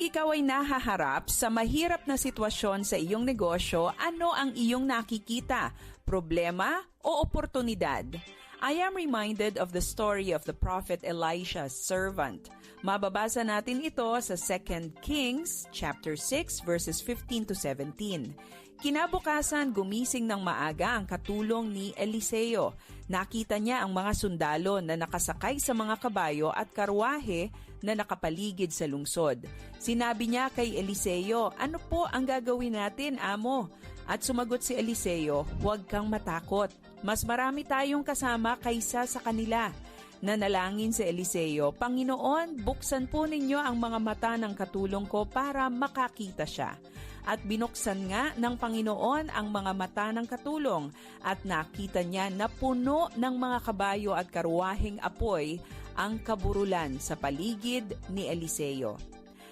ikaw ay nahaharap sa mahirap na sitwasyon sa iyong negosyo, ano ang iyong nakikita? Problema o oportunidad? I am reminded of the story of the prophet Elisha's servant. Mababasa natin ito sa 2 Kings chapter 6 verses 15 to 17. Kinabukasan, gumising ng maaga ang katulong ni Eliseo. Nakita niya ang mga sundalo na nakasakay sa mga kabayo at karwahe na nakapaligid sa lungsod. Sinabi niya kay Eliseo, "Ano po ang gagawin natin, amo?" At sumagot si Eliseo, "Huwag kang matakot. Mas marami tayong kasama kaysa sa kanila." Nanalangin si Eliseo, "Panginoon, buksan po ninyo ang mga mata ng katulong ko para makakita siya." At binuksan nga ng Panginoon ang mga mata ng katulong at nakita niya na puno ng mga kabayo at karwaheng apoy ang kaburulan sa paligid ni Eliseo.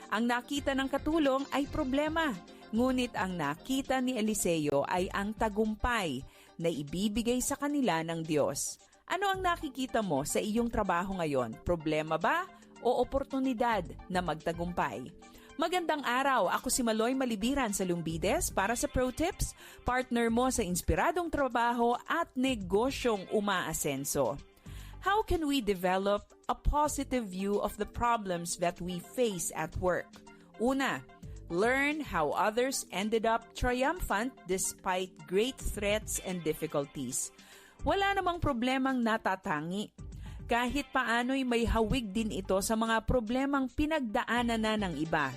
Ang nakita ng katulong ay problema, ngunit ang nakita ni Eliseo ay ang tagumpay na ibibigay sa kanila ng Diyos. Ano ang nakikita mo sa iyong trabaho ngayon? Problema ba o oportunidad na magtagumpay? Magandang araw, ako si Maloy Malibiran sa Lumbides para sa Pro Tips, partner mo sa inspiradong trabaho at negosyong umaasenso. How can we develop a positive view of the problems that we face at work? Una, learn how others ended up triumphant despite great threats and difficulties. Wala namang problemang natatangi. Kahit paano'y may hawig din ito sa mga problemang pinagdaanan na ng iba.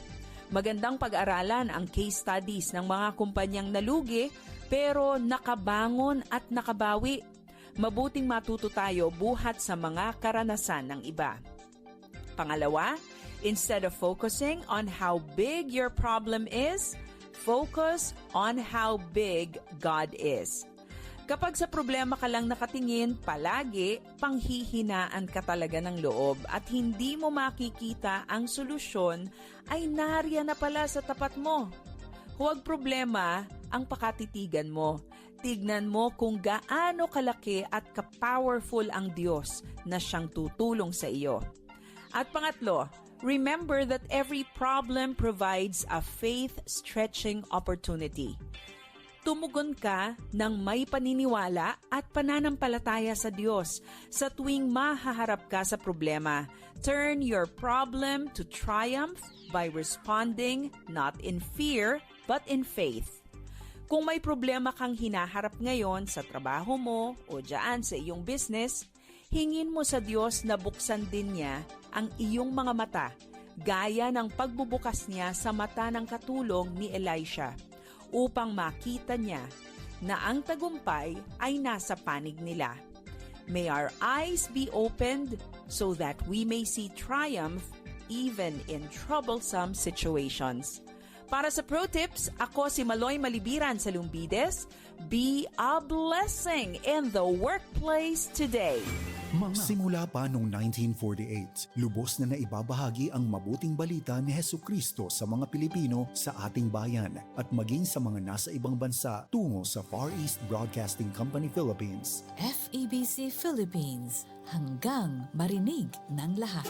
Magandang pag-aralan ang case studies ng mga kumpanyang nalugi pero nakabangon at nakabawi. Mabuting matuto tayo buhat sa mga karanasan ng iba. Pangalawa, instead of focusing on how big your problem is, focus on how big God is. Kapag sa problema ka lang nakatingin, palagi panghihinaan ka talaga ng loob at hindi mo makikita ang solusyon ay nariyan na pala sa tapat mo. Huwag problema ang pakatitigan mo. Tignan mo kung gaano kalaki at ka-powerful ang Diyos na siyang tutulong sa iyo. At pangatlo, remember that every problem provides a faith-stretching opportunity. Tumugon ka ng may paniniwala at pananampalataya sa Diyos sa tuwing mahaharap ka sa problema. Turn your problem to triumph by responding not in fear but in faith. Kung may problema kang hinaharap ngayon sa trabaho mo o dyan sa iyong business, hingin mo sa Diyos na buksan din niya ang iyong mga mata, gaya ng pagbubukas niya sa mata ng katulong ni Elisha, upang makita niya na ang tagumpay ay nasa panig nila. May our eyes be opened so that we may see triumph even in troublesome situations. Para sa Pro Tips, ako si Maloy Malibiran sa Lumbides. Be a blessing in the workplace today. Simula pa noong 1948, lubos na naibabahagi ang mabuting balita ni Hesukristo sa mga Pilipino sa ating bayan at maging sa mga nasa ibang bansa tungo sa Far East Broadcasting Company Philippines. FEBC Philippines, hanggang marinig ng lahat.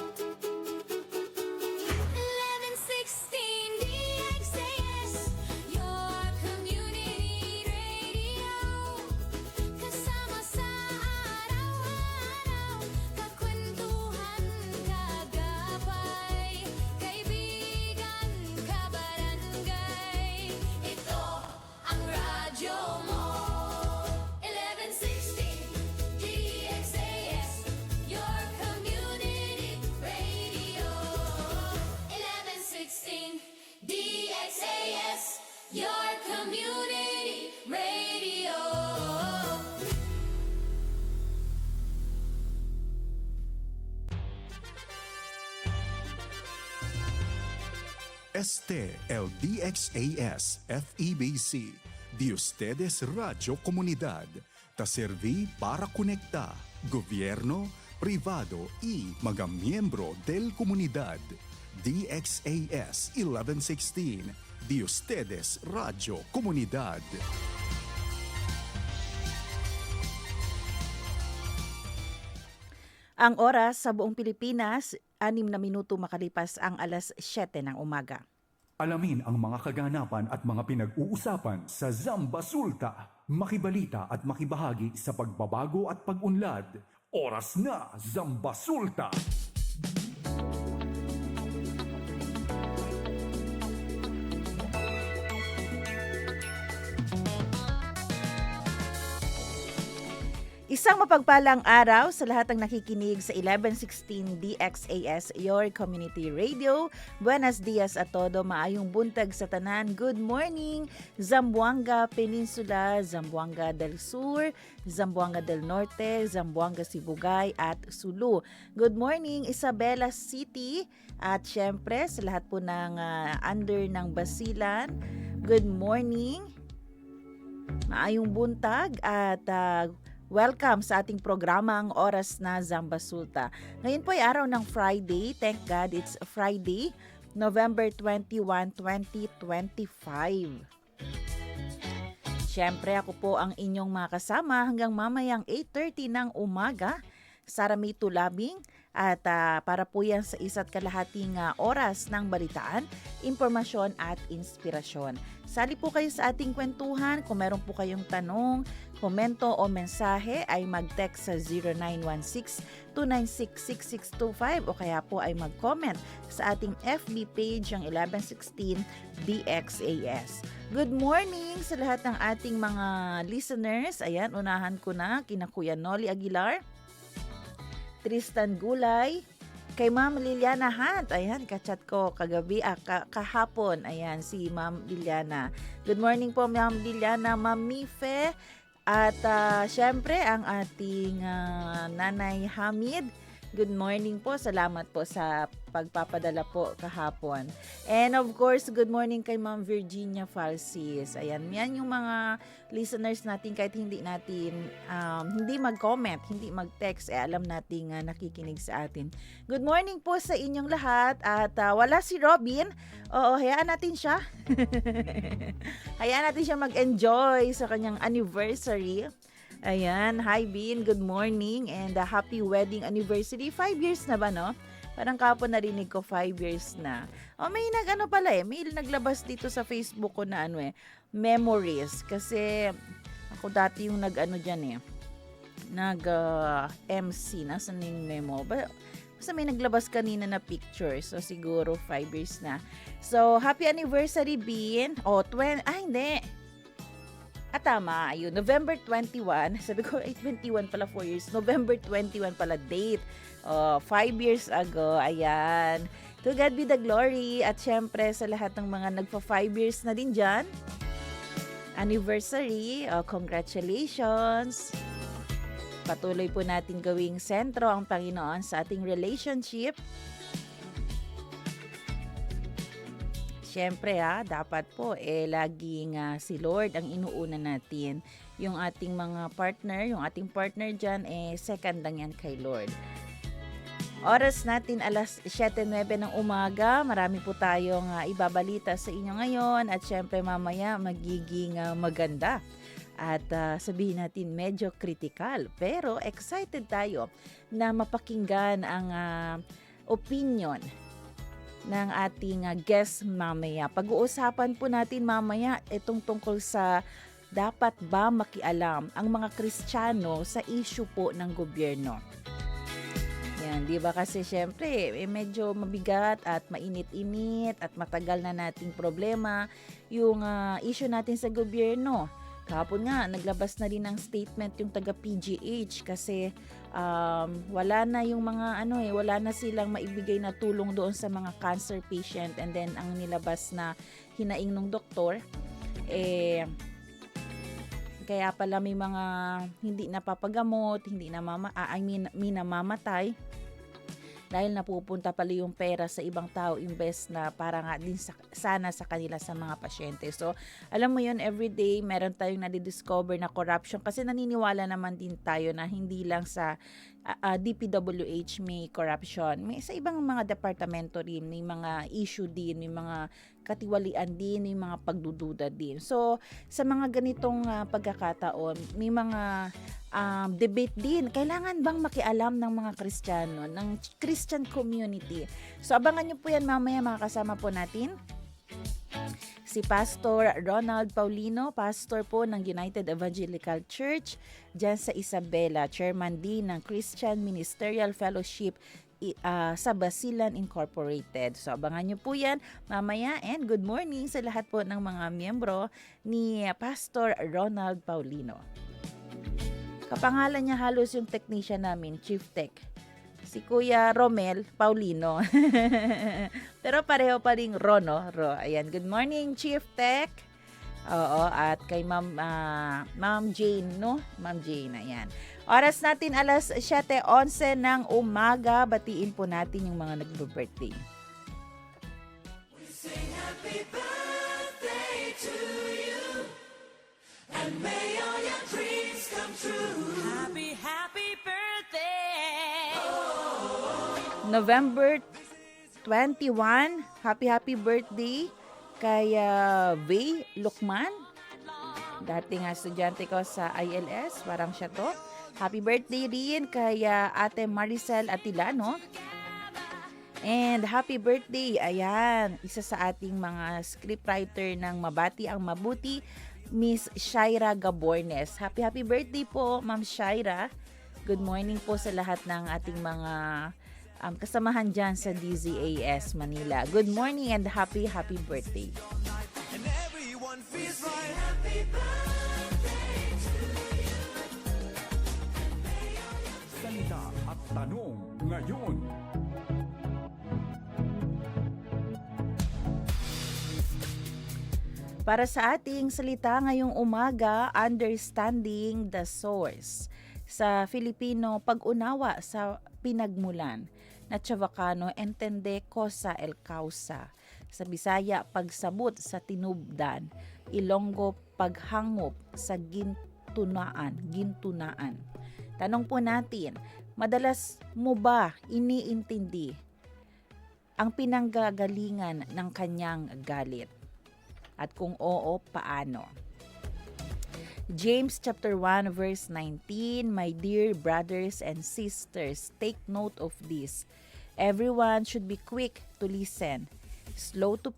Your community radio. Este el DXAS FEBC, de ustedes Radio Comunidad, ta serví para conectar gobierno, privado y mga miyembro del comunidad. DXAS 1116, de ustedes Radio Comunidad. Ang oras sa buong Pilipinas, 6 na minuto makalipas ang alas 7 ng umaga. Alamin ang mga kaganapan at mga pinag-uusapan sa Zambasulta. Makibalita at makibahagi sa pagbabago at pag-unlad. Oras na, Zambasulta! Isang mapagpalang araw sa lahat ng nakikinig sa 1116 DXAS, your community radio. Buenos dias a todo, maayong buntag sa tanan. Good morning, Zamboanga Peninsula, Zamboanga del Sur, Zamboanga del Norte, Zamboanga Sibugay at Sulu. Good morning, Isabela City at syempre sa lahat po ng under ng Basilan. Good morning, maayong buntag at welcome sa ating programang Oras na Zambasulta. Ngayon po ay araw ng Friday. Thank God it's Friday, November 21, 2025. Siyempre ako po ang inyong makasama hanggang mamayang 8:30 ng umaga. Sara May Tulabing at para po yan sa isa't kalahating oras ng balitaan, impormasyon at inspirasyon. Sali po kayo sa ating kwentuhan. Kung meron po kayong tanong, komento o mensahe ay mag-text sa 0916-296-6625 o kaya po ay mag-comment sa ating FB page ang 1116 DXAS. Good morning sa lahat ng ating mga listeners. Ayan, unahan ko na kina Kuya Noli Aguilar, Tristan Gulay, kay Ma'am Liliana Hunt. Ayan, kachat ko kagabi, kahapon. Ayan, si Ma'am Liliana. Good morning po, Ma'am Liliana, Ma'am Mife. At syempre, ang ating Nanay Hamid. Good morning po. Salamat po sa pagpapadala po kahapon. And of course, good morning kay Ma'am Virginia Falsis. Ayan, yan yung mga listeners natin kahit hindi natin, hindi mag-comment, hindi mag-text, alam nating nakikinig sa atin. Good morning po sa inyong lahat at wala si Robin. Oo, hayaan natin siya. Hayaan natin siya mag-enjoy sa kanyang anniversary. Ayan, hi Bean, good morning and happy wedding anniversary. 5 years na ba, no? Parang kapon narinig ko 5 years na. O may may naglabas dito sa Facebook ko na memories. Kasi ako dati yung nag-MC. Nasaan yung memo? Basta may naglabas kanina na pictures. So siguro 5 years na. So happy anniversary Bean. Hindi. Tama, ayun, November 21, sabi ko, 21 pala 4 years, November 21 pala date, 5 years ago, ayan, to God be the glory, at syempre sa lahat ng mga nagpa 5 years na din dyan, anniversary, congratulations, patuloy po natin gawing sentro ang Panginoon sa ating relationship. Siyempre dapat po laging si Lord ang inuuna natin. Yung ating mga partner, yung ating partner dyan, second lang yan kay Lord. Oras natin alas 7:09 ng umaga. Marami po tayong ibabalita sa inyo ngayon at siyempre mamaya magiging maganda. At sabihin natin medyo critical. Pero excited tayo na mapakinggan ang opinion ng ating guest mamaya. Pag-uusapan po natin mamaya itong tungkol sa dapat ba makialam ang mga Kristiyano sa issue po ng gobyerno. Yan, di ba kasi syempre medyo mabigat at mainit-init at matagal na nating problema yung issue natin sa gobyerno. Kahapon nga, naglabas na rin ng statement yung taga-PGH kasi wala na yung mga wala na silang maibigay na tulong doon sa mga cancer patient, and then ang nilabas na hinaing ng doktor kaya pala may mga hindi napapagamot, hindi na namamatay dahil napupunta pala yung pera sa ibang tao imbes na para nga din sana sa kanila sa mga pasyente. So, alam mo yun, everyday meron tayong nadidiscover na corruption kasi naniniwala naman din tayo na hindi lang sa DPWH may corruption. May sa ibang mga departamento rin, may mga issue din, may mga katiwalian din, may mga pagdududa din. So, sa mga ganitong pagkakataon, may mga debate din. Kailangan bang makialam ng mga Kristiyano, ng Christian community? So, abangan nyo po yan mamaya, mga kasama po natin. si Pastor Ronald Paulino, pastor po ng United Evangelical Church dyan sa Isabela, chairman din ng Christian Ministerial Fellowship sa Basilan Incorporated. So abangan nyo po yan mamaya, and good morning sa lahat po ng mga miyembro ni Pastor Ronald Paulino. Kapangalan niya halos yung technician namin, Chief Tech. Si Kuya Romel Paulino. Pero pareho pa ring Ro, no? Ro. Ayan, good morning, Chief Tech. Oo, at kay Ma'am Jane, no? Ma'am Jane, ayan. Oras natin alas 7:11 ng umaga. Batiin po natin yung mga nagbe-birthday. Happy birthday to you, and may all your dreams come true. Happy, happy birthday. November 21, happy birthday kay Vay Lukman. Dating estudyante ko sa ILS, parang siya to. Happy birthday rin kay Ate Maricel Atilano. And happy birthday, ayan, isa sa ating mga scriptwriter ng Mabati ang Mabuti, Miss Shaira Gabornes. Happy birthday po, Ma'am Shaira. Good morning po sa lahat ng ating mga kasamahan dyan sa DZAS Manila. Good morning and happy birthday. And everyone feels right. Happy birthday to you. Salita at tanong ngayon. Para sa ating salita ngayong umaga, understanding the source. Sa Filipino, pag-unawa sa pinagmulan. Na Chavacano, entende cosa el causa. Sa Bisaya, pagsabot sa tinubdan. Ilonggo, paghangop sa gintunaan. Tanong po natin, madalas mo ba iniintindi ang pinanggagalingan ng kanyang galit? At kung oo, paano? James chapter 1 verse 19, my dear brothers and sisters, take note of this. Everyone should be quick to listen, slow to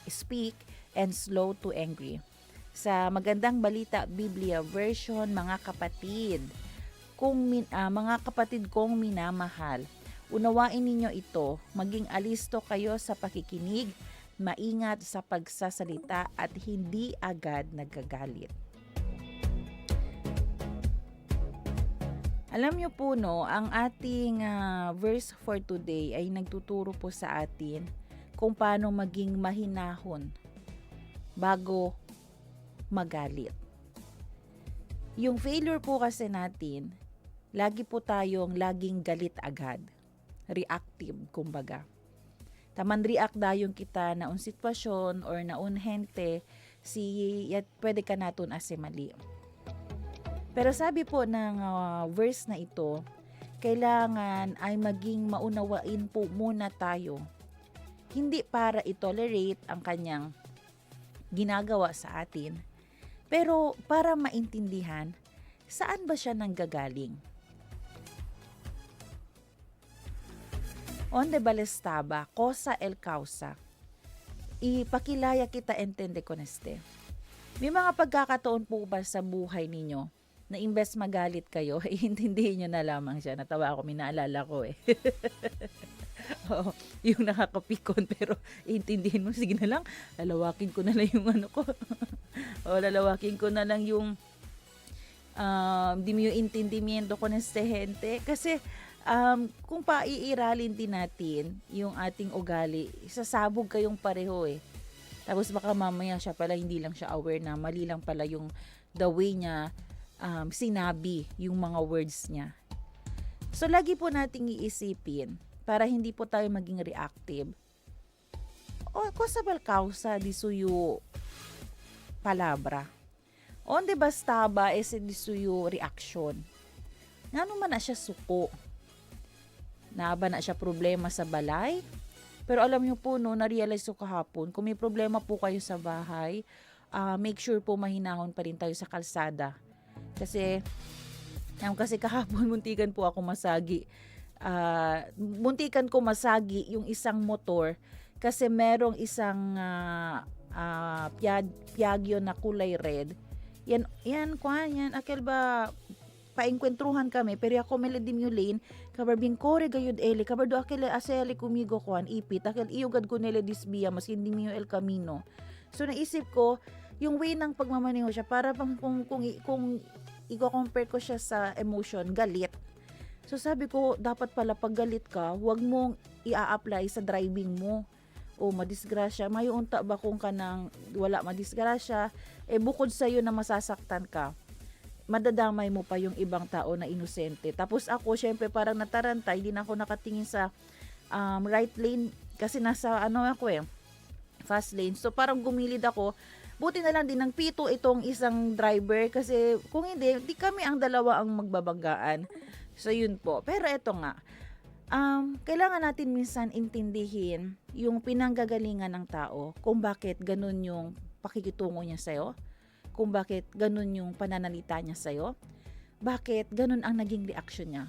speak, and slow to angry. Sa Magandang Balita Biblia version, mga kapatid kong minamahal, unawain ninyo ito, maging alisto kayo sa pakikinig, maingat sa pagsasalita at hindi agad nagagalit. Alam niyo po, no, ang ating verse for today ay nagtuturo po sa atin kung paano maging mahinahon bago magalit. Yung failure po kasi natin, lagi po tayong laging galit agad. Reactive, kumbaga. Taman react dayong kita na un sitwasyon or na un hente pwede ka naton asimali. Pero sabi po ng verse na ito, kailangan ay maging maunawain po muna tayo. Hindi para i-tolerate ang kanyang ginagawa sa atin, pero para maintindihan saan ba siya nanggagaling. Onde balestaba, cosa el causa. Ipakilaya kita entende con este. May mga pagkakataon po ba sa buhay ninyo na imbes magalit kayo, iintindihin nyo na lamang siya. Natawa ako, minaalala ko eh. Oo, yung nakakapikon, pero iintindihin mo, sige na lang, lalawakin ko na lang yung ano ko. Lalawakin ko na lang yung di mo yung intendimiento ko ng gente. Kasi, kung paiiralin din natin yung ating ugali, sasabog kayong pareho eh. Tapos baka mamaya siya pala hindi lang siya aware na mali lang pala yung the way niya sinabi yung mga words niya. So lagi po nating iisipin para hindi po tayo maging reactive. Cosa bal causa di suyo palabra? Onde bastaba ese di suyo reaction? Ngano man na siya suko? Naaba na siya problema sa balay. Pero alam niyo po, no, na-realize ko kahapon, kung may problema po kayo sa bahay, make sure po mahinahon pa rin tayo sa kalsada. Kasi kahapon muntikan po ako masagi. Muntikan ko masagi yung isang motor kasi merong isang Piaggio na kulay red. Yan, akil ba, paengkwentruhan kami, pero ako meledim yung lane, kabar bingkore gayud eli, kabar do akil aseli kumigo kuan, ipit, akil iyugad ko nila disbiya, mas hindi mo el camino. So naisip ko, yung way ng pagmamaneho siya, para kung i-compare ko siya sa emotion, galit. So sabi ko, dapat pala pag galit ka, huwag mong i-apply sa driving mo. O madisgrasya, may unta ba kung kanang wala madisgrasya, bukod sa iyo na masasaktan ka, madadamay mo pa yung ibang tao na inosente. Tapos ako, syempre parang natarantay, hindi na ako nakatingin sa right lane, kasi nasa fast lane. So parang gumilid ako, buti na lang din ng pito itong isang driver, kasi kung hindi, di kami ang dalawa ang magbabanggaan. So yun po. Pero eto nga, kailangan natin minsan intindihin yung pinanggagalingan ng tao, kung bakit ganun yung pakikitungo niya sa'yo, kung bakit ganun yung pananalita niya sa'yo, bakit ganun ang naging reaction niya.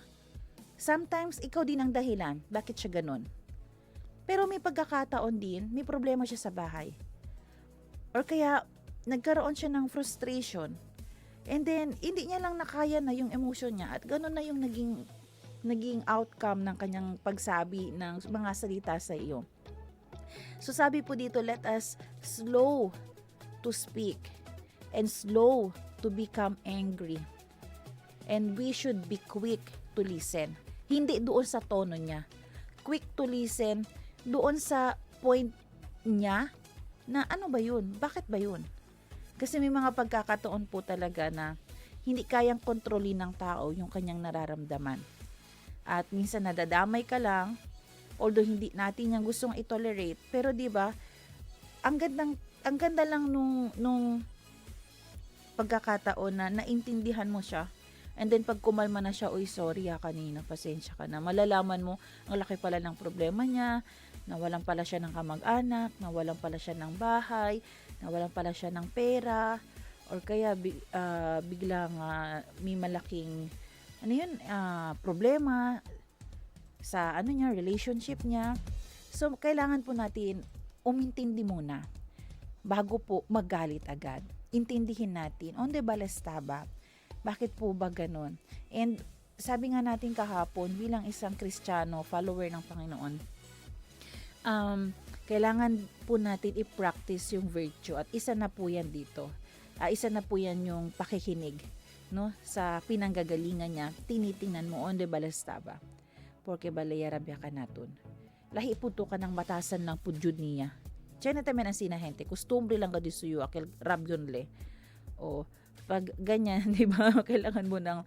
Sometimes, ikaw din ang dahilan bakit siya ganun. Pero may pagkakataon din, may problema siya sa bahay. Or kaya, nagkaroon siya ng frustration. And then, hindi niya lang nakaya na yung emotion niya, at ganun na yung naging outcome ng kanyang pagsabi ng mga salita sa iyo. So sabi po dito, let us slow to speak and slow to become angry. And we should be quick to listen. Hindi doon sa tono niya. Quick to listen doon sa point niya na ano ba yun? Bakit ba yun? Kasi may mga pagkakataon po talaga na hindi kayang kontrolin ng tao yung kanyang nararamdaman. At minsan nadadamay ka lang, although hindi natin yung gustong i-tolerate, pero 'di ba? Ang ganda lang nung pagkakataon na naintindihan mo siya. And then pag kumalma na siya, "Uy, sorry kanina, pasensya ka na." Malalaman mo ang laki pala ng problema niya, nawalan pala siya ng kamag-anak, nawalan pala siya ng bahay, nawalan pala siya ng pera, or kaya biglang may malaking problema sa relationship niya. So, kailangan po natin umintindi muna bago po maggalit agad. Intindihin natin, onde ba lastaba? Bakit po ba ganun? And sabi nga natin kahapon, bilang isang Kristiyano, follower ng Panginoon, kailangan po natin i-practice yung virtue, at isa na po yan dito. Isa na po yan yung pakikinig, no, sa pinanggagalingan niya. Tinitingnan mo, onde balastaba, porque balayarabya ka naton. Lahi puto ka ng batasan ng pudyod niya. Tiyan na tamen ang sinahente, kustumbre lang ka di suyo, akil rabyon le. O, pag ganyan, di ba, kailangan mo ng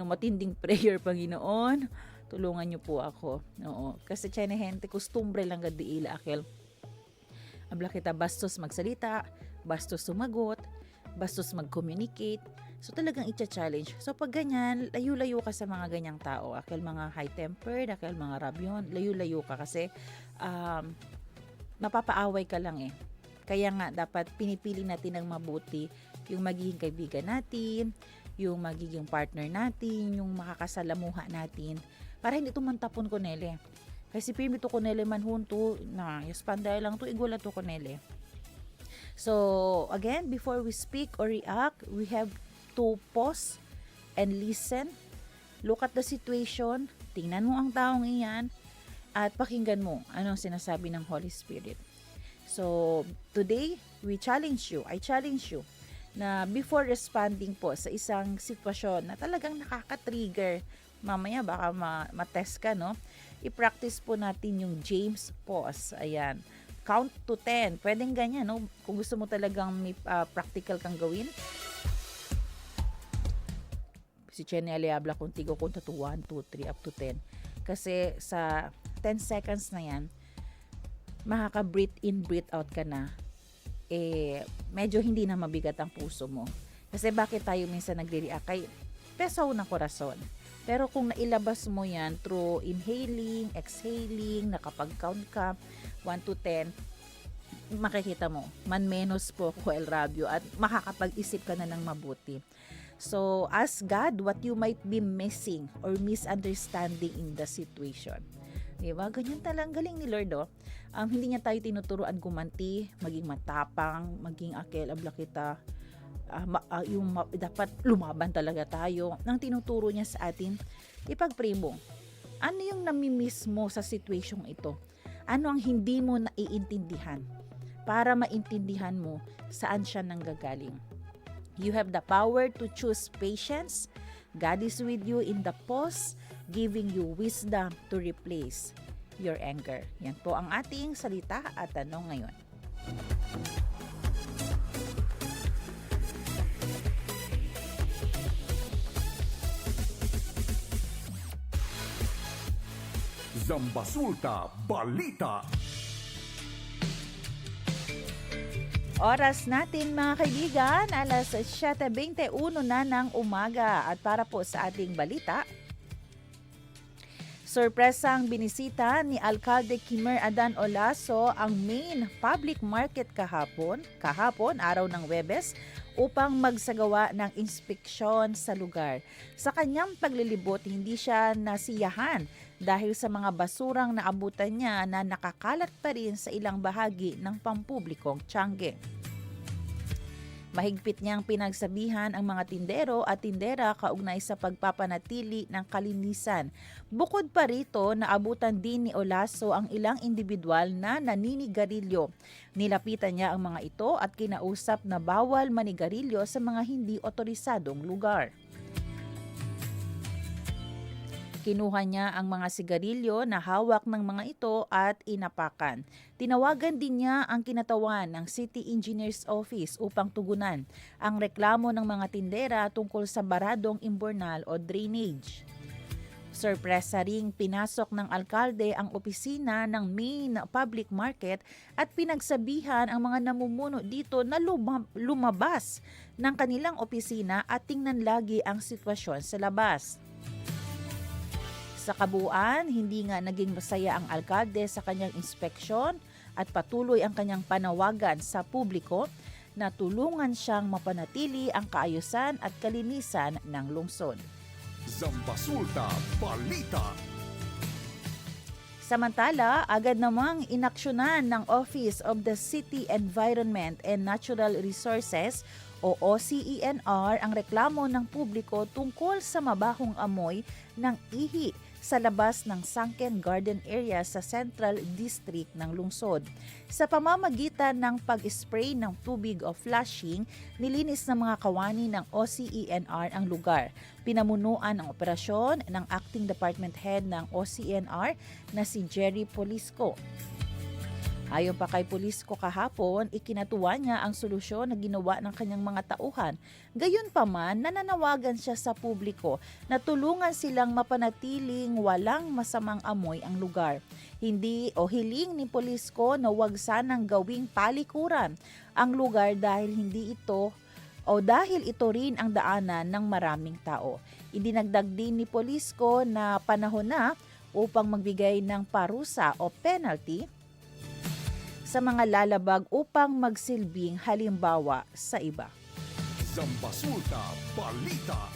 matinding prayer, Panginoon, tulungan niyo po ako. Oo, kasi tiyan na hente, kustumbre lang ka di ila, akil abla kita bastos magsalita, bastos sumagot, bastos mag-communicate. So talagang i-challenge. So pag ganyan, layo-layo ka sa mga ganyang tao. Akil mga high-tempered, akil mga rabyon, layo-layo ka kasi mapapaaway ka lang eh. Kaya nga dapat pinipili natin ng mabuti yung magiging kaibigan natin, yung magiging partner natin, yung makakasalamuha natin, para hindi tumantapon ko nele. Kasi pimito ko nele man hunto na yaspanday lang to igula to ko nele. So again, before we speak or react, we have to pause and listen. Look at the situation, tingnan mo ang taong iyan, at pakinggan mo anong sinasabi ng Holy Spirit. So, today, I challenge you na before responding po sa isang sitwasyon na talagang nakaka-trigger, mamaya baka ma-test ka, no? I-practice po natin yung James pause. Ayan. Count to 10. Pwedeng ganyan, no? Kung gusto mo talagang may practical kang gawin. Si Chenny Aleabla kung tigo kung 1, 2, 3, up to 10. Kasi sa 10 seconds na yan, makaka-breathe in, breathe out ka na. Medyo hindi na mabigat ang puso mo. Kasi bakit tayo minsan nagre-react kay pesaw na korason. Pero kung nailabas mo yan through inhaling, exhaling, nakapag-count ka, 1 to 10, makikita mo, man menos po ko el rabyo, at makakapag-isip ka na ng mabuti. So, ask God what you might be missing or misunderstanding in the situation. Diba? Ganyan talagang galing ni Lord, oh. Hindi niya tayo tinuturuan gumanti, maging matapang, maging akil abla kita. Dapat lumaban talaga tayo. Ang tinuturo niya sa atin, ipag-pray mo. Ano yung namimiss mo sa situation ito? Ano ang hindi mo naiintindihan? Para maintindihan mo saan siya nanggagaling. You have the power to choose patience. God is with you in the pause, giving you wisdom to replace your anger. Yan po ang ating salita at tanong ngayon. Zambasulta Balita. Oras natin mga kaibigan, alas 7:21 na ng umaga. At para po sa ating balita, sorpresang binisita ni Alcalde Kimer Adan Olaso ang main public market kahapon, araw ng Huwebes, upang magsagawa ng inspeksyon sa lugar. Sa kanyang paglilibot, hindi siya nasiyahan dahil sa mga basurang naabutan niya na nakakalat pa rin sa ilang bahagi ng pampublikong Tiangge. Mahigpit niyang pinagsabihan ang mga tindero at tindera kaugnay sa pagpapanatili ng kalinisan. Bukod pa rito, naabutan din ni Olaso ang ilang individual na naninigarilyo. Nilapitan niya ang mga ito at kinausap na bawal manigarilyo sa mga hindi otorisadong lugar. Kinuha niya ang mga sigarilyo na hawak ng mga ito at inapakan. Tinawagan din niya ang kinatawan ng City Engineer's Office upang tugunan ang reklamo ng mga tindera tungkol sa baradong imburnal o drainage. Sorpresa ring pinasok ng alkalde ang opisina ng main public market at pinagsabihan ang mga namumuno dito na lumabas ng kanilang opisina at tingnan lagi ang sitwasyon sa labas. Sa kabuuan, hindi nga naging masaya ang alkalde sa kanyang inspeksyon at patuloy ang kanyang panawagan sa publiko na tulungan siyang mapanatili ang kaayusan at kalinisan ng lungsod. Zambasulta Balita. Samantala, agad namang inaksyonan ng Office of the City Environment and Natural Resources o OCENR ang reklamo ng publiko tungkol sa mabahong amoy ng ihi sa labas ng sunken garden area sa Central District ng lungsod. Sa pamamagitan ng pag-spray ng tubig o flushing, nilinis ng mga kawani ng OCENR ang lugar. Pinamunuan ang operasyon ng Acting Department Head ng OCENR na si Jerry Polisco. Ayon pa kay Polisco kahapon, ikinatuwa niya ang solusyon na ginawa ng kanyang mga tauhan. Gayunpaman, nananawagan siya sa publiko na tulungan silang mapanatiling walang masamang amoy ang lugar. Hiling ni Polisco na huwag sanang gawing palikuran ang lugar dahil ito rin ang daanan ng maraming tao. Idinagdag din ni Polisco na panahon na upang magbigay ng parusa o penalty sa mga lalabag upang magsilbing halimbawa sa iba. Zambasulta Balita.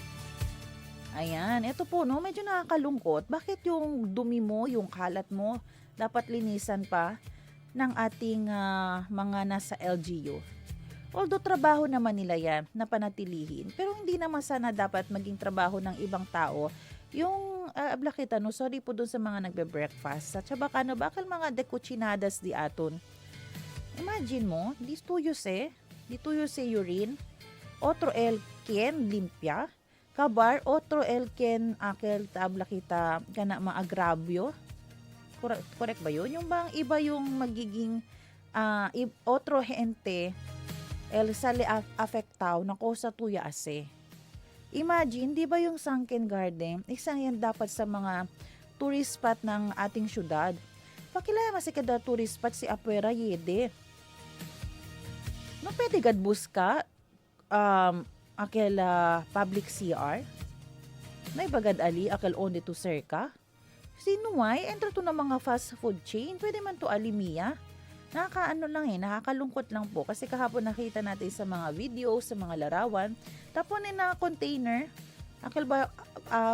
Ayan, ito po no, medyo nakakalungkot. Bakit yung dumi mo, yung kalat mo, dapat linisan pa ng ating mga nasa LGU? Although trabaho naman nila yan na panatilihin, pero hindi naman sana dapat maging trabaho ng ibang tao. Yung ablakita no, sorry po dun sa mga nagbe-breakfast. At saka bakal mga dekuchinadas di aton. Imagine mo, dito tuyos urine, otro el ken limpia, kabar otro el ken akel tabla kita kana maagravyo. Correct ba yun? Yung bang iba yung magiging otro gente el sale afectao na kosa tuya ase. Imagine, di ba yung sunken garden, isang yan dapat sa mga tourist spot ng ating syudad. Pakilaya masi kada tourist spot si Apuera Yede. No pwede gad buska akel public CR. No ibagad ali akel only to serka. Sinuway entro to na mga fast food chain, pwede man to alimiya. Nakakalungkot lang po kasi kahapon nakita natin sa mga video, sa mga larawan, tapon na container, akal ba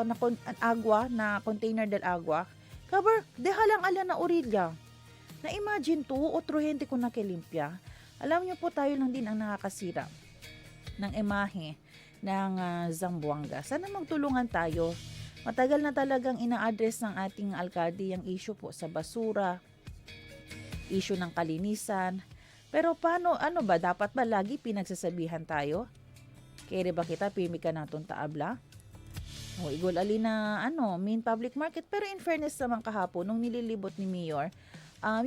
na agua, na container del agua, Kabar, dehalang ala na orilya. Na-imagine to, otro gente ko nakilimpya. Alam niyo po, tayo lang din ang nakakasira ng imahe ng Zamboanga. Sana magtulungan tayo. Matagal na talagang ina-address ng ating alkalde yung issue po sa basura, issue ng kalinisan. Pero paano, dapat ba lagi pinagsasabihan tayo? Kaya ba kita, pimi ka naton taabla? O igol ali na, main public market. Pero in fairness naman kahapon, nung nililibot ni Mayor,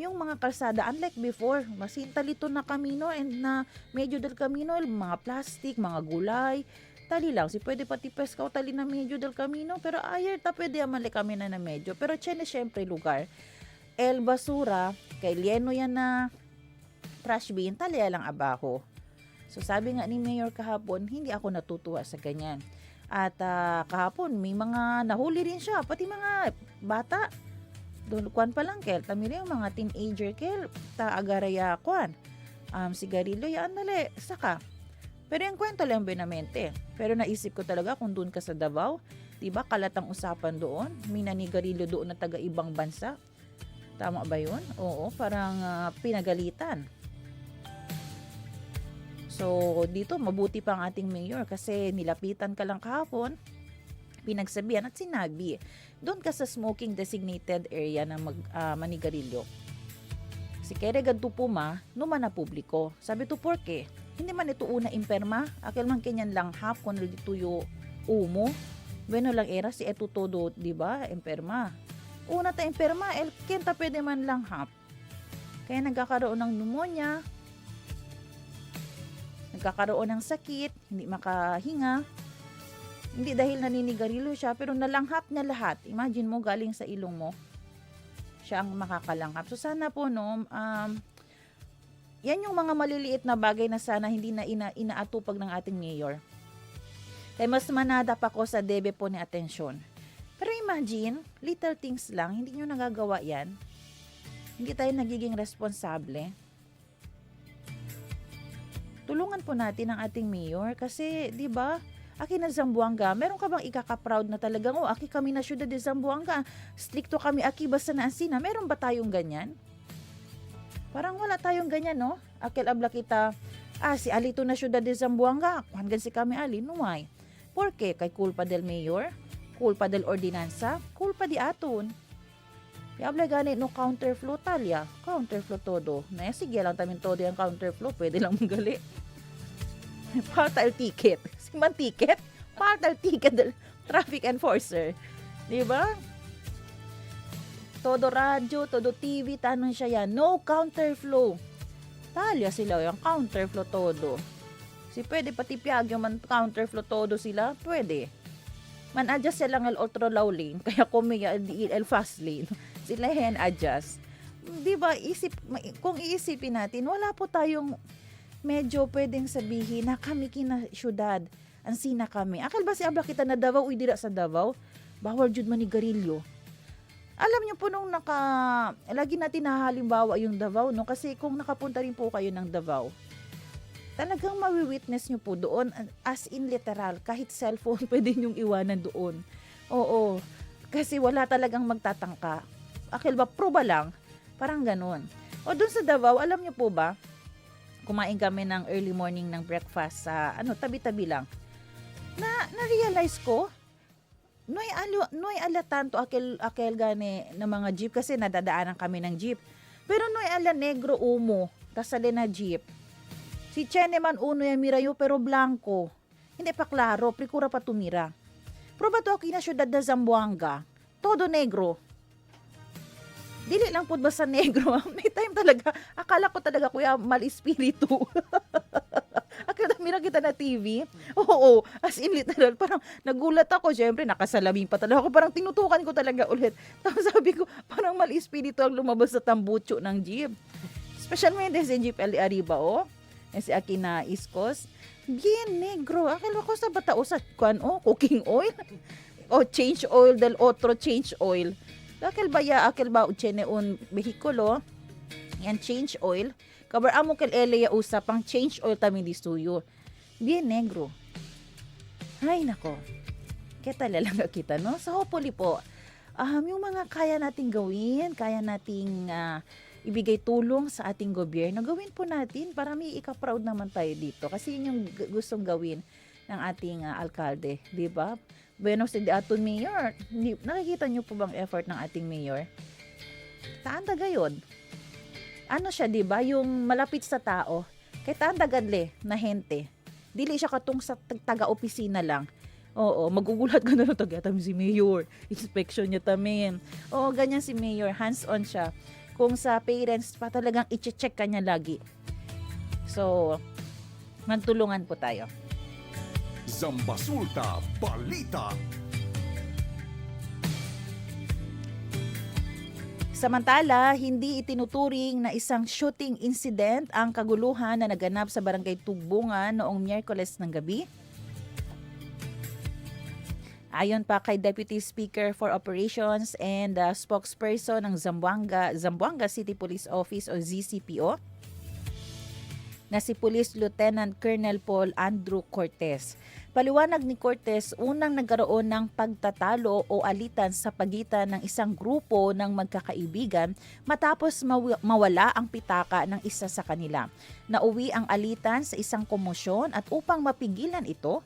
yung mga kalsada, unlike before, masintalito na kamino and na medyo del kamino, mga plastic, mga gulay, tali lang. Si pwede pati peskaw tali na medyo del kamino, pero ayer ta pwede amali kami na medyo. Pero tiyan syempre lugar. El basura, kay lieno yan na trash bin, tali lang abaho. So sabi nga ni Mayor kahapon, hindi ako natutuwa sa ganyan. At kahapon, may mga nahuli rin siya, pati mga bata. Doon, kwan pa lang, kel, tamiri yung mga teenager, kel, agaraya, kwan. Sigarilyo, yan, dali, saka. Pero yung kwento lang binamente. Pero naisip ko talaga kung doon ka sa Davao, diba, kalatang usapan doon, may nanigarilyo doon na taga ibang bansa. Tama ba yun? Oo, parang pinagalitan. So, dito, mabuti pa ang ating mayor kasi nilapitan ka lang kahapon, pinagsabihan at sinabi, doon ka sa smoking designated area na manigarilyo. Si kere gadto puma, numan na publiko. Sabi to porke, hindi man ito una imperma, akil man kanyan lang hap kung dito yung umo. Bueno lang era si eto todo, di ba, imperma. Una ta imperma, kenta pwede man lang hap. Kaya nagkakaroon ng pneumonia, nagkakaroon ng sakit, hindi makahinga. Hindi dahil naninigarilyo siya, pero nalanghap niya lahat. Imagine mo, galing sa ilong mo, siya ang makakalanghap. So sana po, yan yung mga maliliit na bagay na sana hindi na inaatupag ng ating mayor. Kaya mas manada pa ko sa debe po ni atensyon. Pero imagine, little things lang, hindi nyo nagagawa yan. Hindi tayo nagiging responsable. Tulungan po natin ang ating mayor kasi, di ba, aki na Zamboanga, meron ka bang ikaka-proud na talagang, aki kami na syudad de Zamboanga, stricto kami, aki basta na asina, meron ba tayong ganyan? Parang wala tayong ganyan, no? Akil abla kita, si alito na syudad de Zamboanga, hanggang si kami ali, nuway. Porke, kay culpa del mayor, culpa del ordinansa, culpa di aton. Yabla gani no counterflow talya, counterflow todo. Na sige lang tamin todo yung counterflow, pwede lang manggali. Partal ticket. Siman ticket? Partal ticket del traffic enforcer. Di ba? Todo radyo, todo TV, tanong siya yan. No counterflow. Talya sila yung counterflow todo. Si pwede pati piyagyo man counterflow todo sila, pwede. Man-adjust sila ng ultra low lane, kaya kumiya el fast lane. Sila yan adjust. Di ba, kung iisipin natin, wala po tayong medyo pwedeng sabihin na kami kina syudad, ang sina kami. Akal ba si abla kita na Davao, dira sa Davao, bawal jud manigarilyo. Alam niyo po nung lagi natin nahalimbawa yung Davao, no? Kasi kung nakapunta rin po kayo ng Davao, talagang mawi-witness nyo po doon, as in literal, kahit cellphone pwede nyong iwanan doon. Oo, kasi wala talagang magtatangka. Akil ba, proba lang, parang ganun. O doon sa Davao, alam nyo po ba, kumain kami ng early morning ng breakfast sa, tabi-tabi lang. Na-realize ko, noy ala tanto akil gani ng mga jeep, kasi nadadaanan kami ng jeep. Pero noy ala negro umo, kasali na jeep. Si Chene man uno yung mirayo pero blanco. Hindi pa klaro, prikura pa tumira. Pero ba to aki na syudad na Zamboanga? Todo negro. Dili lang po ba sa negro? May time talaga, akala ko talaga kuya mal espiritu. Akala mira kita na TV. Oo, as in literal, parang nagulat ako. Siyempre, nakasalamin pa talaga ako. Parang tinutukan ko talaga ulit. Tapos sabi ko, parang mal espiritu ang lumabas sa tambucho ng jeep. Especially si Jeep L. Arriba, si Akina Iskos. Bien negro. Akala ko sa batao sa cooking oil. Change oil del otro change oil. Akil ba uchene un behikulo. Yan change oil. Kabar amo kel eleya usapang change oil tamin di suyo. Bien negro. Ay nako. Kita lang kita, no? So hopefully po, yung mga kaya nating gawin, kaya nating ibigay tulong sa ating gobyerno, gawin po natin para may ika-proud naman tayo dito. Kasi yun yung gustong gawin ng ating alkalde, di ba? Buenos di aton mayor. Nakikita niyo po bang effort ng ating mayor? Taan gayon. Ano siya, di ba? Yung malapit sa tao. Kay taan tagadle na hente. Dili siya katong sa taga-opisina lang. Oo, magugulat ka na lang taga si mayor. Inspection niya tamin. Oo, ganyan si mayor. Hands-on siya. Kung sa parents pa talagang i-check ka niya lagi. So, magtulungan po tayo. Zambasulta Balita. Samantala, hindi itinuturing na isang shooting incident ang kaguluhan na naganap sa Barangay Tugbungan noong Miyerkules ng gabi. Ayon pa kay Deputy Speaker for Operations and spokesperson ng Zamboanga City Police Office o ZCPO, na si Police Lieutenant Colonel Paul Andrew Cortez. Paliwanag ni Cortez, unang nagkaroon ng pagtatalo o alitan sa pagitan ng isang grupo ng magkakaibigan matapos mawala ang pitaka ng isa sa kanila. Nauwi ang alitan sa isang komosyon at upang mapigilan ito,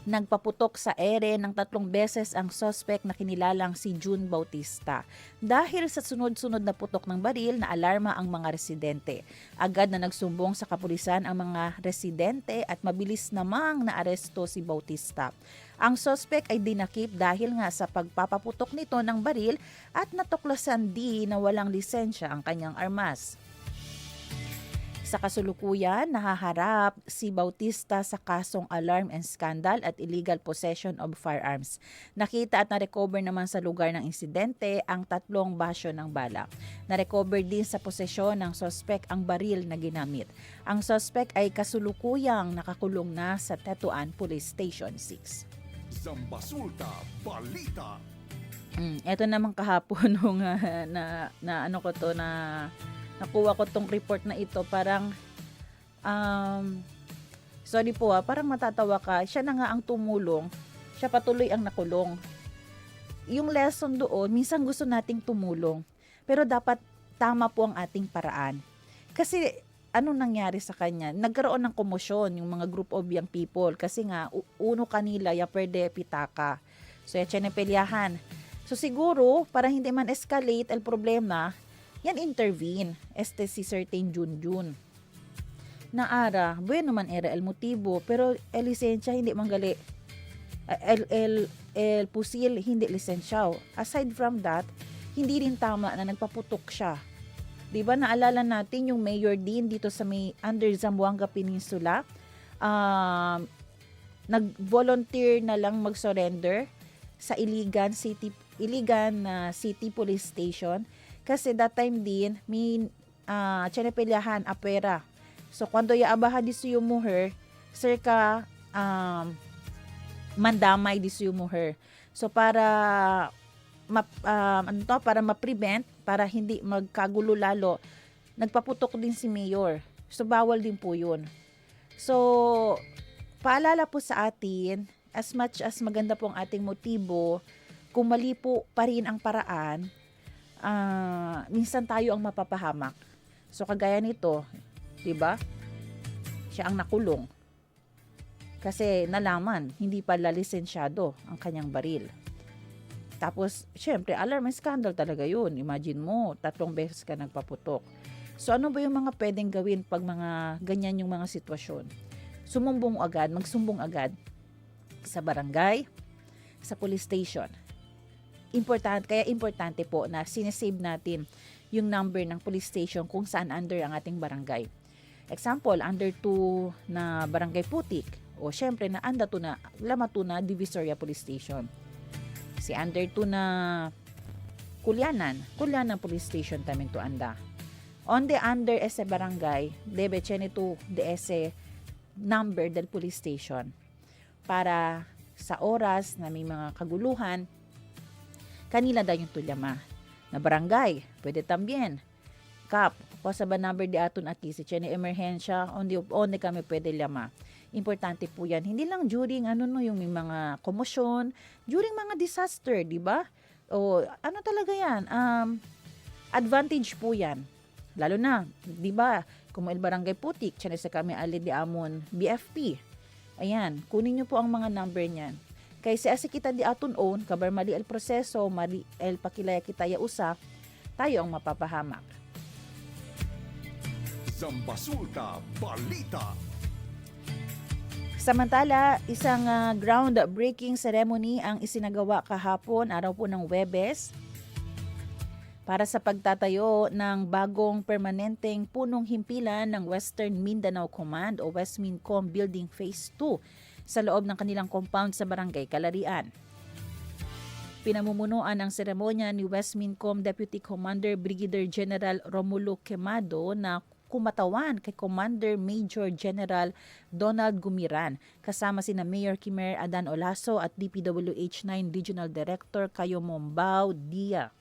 nagpaputok sa ere ng 3 beses ang suspect na kinilalang si June Bautista. Dahil sa sunod-sunod na putok ng baril, naalarma ang mga residente. Agad na nagsumbong sa kapulisan ang mga residente at mabilis namang naaresto si Bautista. Ang suspect ay dinakip dahil nga sa pagpapaputok nito ng baril at natuklasan na walang lisensya ang kanyang armas. Sa kasulukuyan, nahaharap si Bautista sa kasong alarm and scandal at illegal possession of firearms. Nakita at na-recover naman sa lugar ng insidente ang 3 basyo ng bala. Na-recover din sa posesyon ng suspect ang baril na ginamit. Ang suspect ay kasulukuyang nakakulong na sa Tetuan Police Station 6. Zambasulta Balita. Ito naman kahapon nung nakuha ko tong report na ito, parang sorry po parang matatawa ka. Siya na nga ang tumulong, siya patuloy ang nakulong. Yung lesson doon, minsan gusto nating tumulong, pero dapat tama po ang ating paraan. Kasi anong nangyari sa kanya? Nagkaroon ng komosyon yung mga group of young people kasi nga uno kanila ya pwede pitaka. So yan pinapelyahan. So siguro para hindi man escalate el problema, yan intervene. Si certain Junjun. Na ara, bueno man era el motibo, pero el lisensya hindi manggali. El pusil hindi lisensyaw. Aside from that, hindi rin tama na nagpaputok siya. 'Di ba naalala natin yung mayor din dito sa may under Zamboanga Peninsula, nag-volunteer na lang mag-surrender sa Iligan City Police Station. Kasi that time din, may chanepelyahan apera. So, kwando yaabaha di suyo muher, circa mandamay di suyo muher. So, para ma-prevent, para hindi magkagulo lalo, nagpaputok din si Mayor. So, bawal din po yun. So, paalala po sa atin, as much as maganda po ang ating motibo, kung mali po pa rin ang paraan, minsan tayo ang mapapahamak. So kagaya nito, 'di ba? Siya ang nakulong. Kasi nalaman hindi pala lisensyado ang kanyang baril. Tapos, syempre, alarm and scandal talaga 'yun. Imagine mo, 3 beses ka nagpaputok. So ano ba yung mga pwedeng gawin pag mga ganyan yung mga sitwasyon? Magsumbong agad sa barangay, sa police station. Importante po na sinesave natin yung number ng police station kung saan under ang ating barangay. Example, under 2 na Barangay Putik o syempre na anda to na Lamatuna Divisoria Police Station. Si under 2 na Kulianan Police Station tamin to anda. On the under ese barangay, debe tiene to de ese number del police station para sa oras na may mga kaguluhan, kanila daw yung tulyama. Na barangay, pwede tambien. Kap, po sa ba number di aton aki, si Chene emerhensya, onde kami pwede lama. Importante po yan. Hindi lang during yung may mga komosyon, during mga disaster, di ba? O ano talaga yan? Advantage po yan. Lalo na, di ba, kung Barangay Putik, tiyan sa kami ali di amon BFP. Ayan, kunin nyo po ang mga number niyan. Kaysa asi kita di aton own, kabar mali el proseso, mali el pakilaya kita ya usa, tayo ang mapapahamak. Zambasulta Balita. Samantala, isang groundbreaking ceremony ang isinagawa kahapon, araw po ng Huwebes, para sa pagtatayo ng bagong permanenteng punong himpilan ng Western Mindanao Command o Westmincom Building Phase 2 sa loob ng kanilang compound sa Barangay Kalarian. Pinamumunuan ang seremonya ni Westmincom Deputy Commander Brigadier General Romulo Quemado na kumatawan kay Commander Major General Donald Gumiran, kasama sina Mayor Kimer Adan Olaso at DPWH 9 Regional Director Kayo Mombao Dia.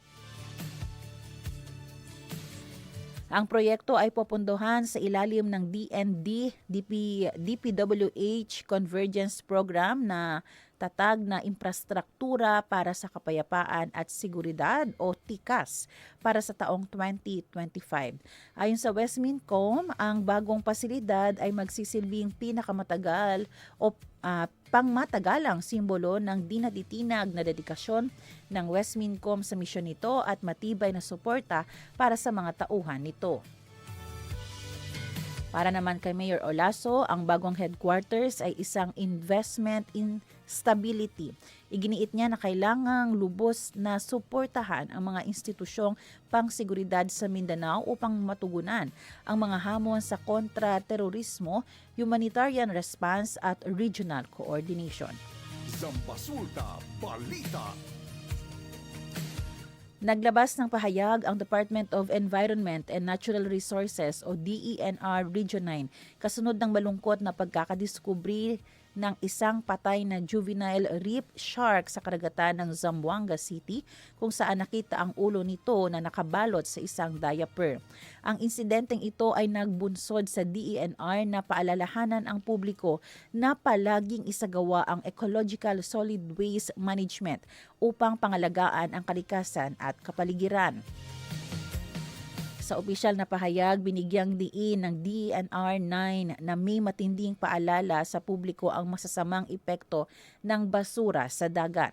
Ang proyekto ay popondohan sa ilalim ng DPWH Convergence Program na tatag na infrastruktura para sa kapayapaan at seguridad o TICAS para sa taong 2025. Ayon sa Westmincom, ang bagong pasilidad ay magsisilbing pinakamatagal o pangmatagalang simbolo ng dinatitinag na dedikasyon ng Westmincom sa misyon nito at matibay na suporta para sa mga tauhan nito. Para naman kay Mayor Olaso, ang bagong headquarters ay isang investment in stability. Iginiit niya na kailangang lubos na suportahan ang mga institusyong pangseguridad sa Mindanao upang matugunan ang mga hamon sa kontra-terorismo, humanitarian response at regional coordination. Zambasulta Balita. Naglabas ng pahayag ang Department of Environment and Natural Resources o DENR Region 9 kasunod ng malungkot na pagkakadiskubre ng isang patay na juvenile reef shark sa karagatan ng Zamboanga City kung saan nakita ang ulo nito na nakabalot sa isang diaper. Ang insidenteng ito ay nagbunsod sa DENR na paalalahanan ang publiko na palaging isagawa ang ecological solid waste management upang pangalagaan ang kalikasan at kapaligiran. Sa opisyal na pahayag, binigyang diin ng DENR 9 na may matinding paalala sa publiko ang masasamang epekto ng basura sa dagat.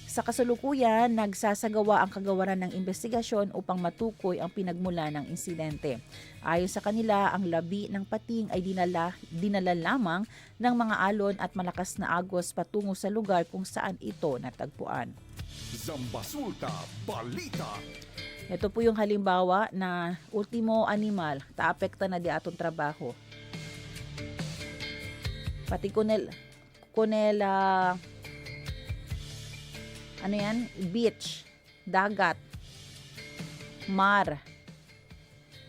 Sa kasalukuyan, nagsasagawa ang kagawaran ng investigasyon upang matukoy ang pinagmula ng insidente. Ayon sa kanila, ang labi ng pating ay dinala lamang ng mga alon at malakas na agos patungo sa lugar kung saan ito natagpuan. Zambasulta Balita. Ito po yung halimbawa na ultimo animal, taapekta na di atong trabaho. Pati kunel beach, dagat, mar.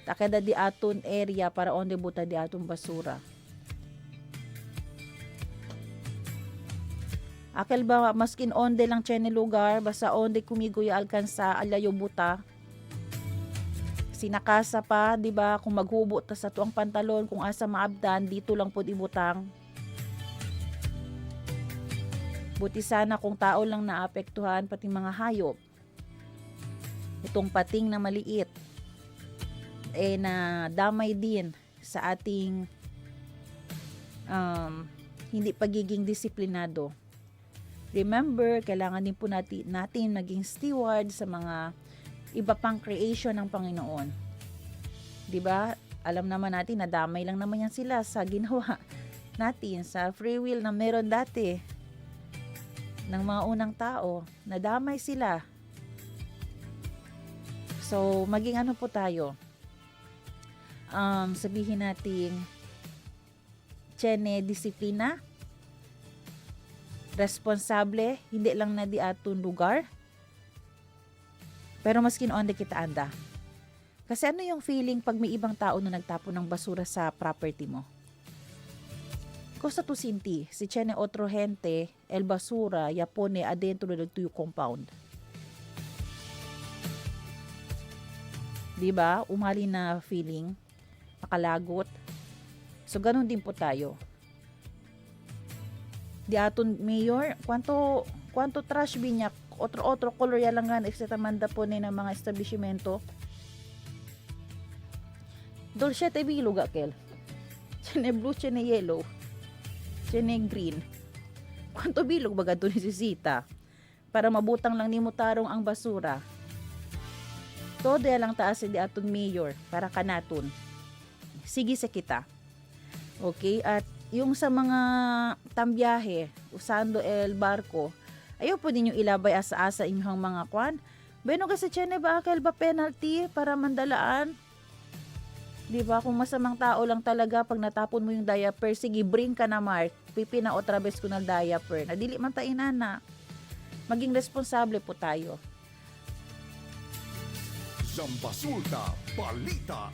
Takeda di aton area para onde buta di aton basura. Akal ba maskin onde lang chene lugar, basta onde kumigoy alkansa alayo buta. Sinakasa pa, di ba, kung maghubo ta sa tuang pantalon, kung asa maabdan, dito lang po ibutang. Buti sana kung tao lang naapektuhan, pati mga hayop. Itong pating na maliit, na damay din sa ating hindi pagiging disiplinado. Remember, kailangan din po natin maging steward sa mga iba pang creation ng Panginoon. 'Di ba? Alam naman natin na damay lang naman yan sila sa ginawa natin sa free will na meron dati ng mga unang tao. Nadamay sila. So, maging ano po tayo? Sabihin natin disiplina, responsable, hindi lang na di atong lugar, pero maskin onde kita anda. Kasi ano yung feeling pag may ibang tao na nagtapon ng basura sa property mo? Kosta to sinti, si tiene otro gente, el basura, ya pone adentro del tuyo compound. Diba? Umali na feeling, nakalagot. So, ganun din po tayo. Di aton mayor, kwanto trash binyak, otro color yalangan eksetamanda po ni ng mga establishmento. Dulce te bilog akel. Chene blue, chene yellow, chene green. Kwanto bilog baga to ni Sisita? Para mabutang lang ni mutarong ang basura. Todo lang taas di aton mayor para kanaton. Sige sa kita. Okay? At yung sa mga tambiyahe, usando el barko, ayaw po ninyo ilabay asa-asa inyong mga kwan. Beno kasi chene ba akal ba penalty para mandalaan? Di ba? Kung masamang tao lang talaga pag natapon mo yung diaper, sige bring ka na Mark. Pipina o trabes ko ng diaper. Nadili man tayo na. Maging responsable po tayo. Zambasulta Balita.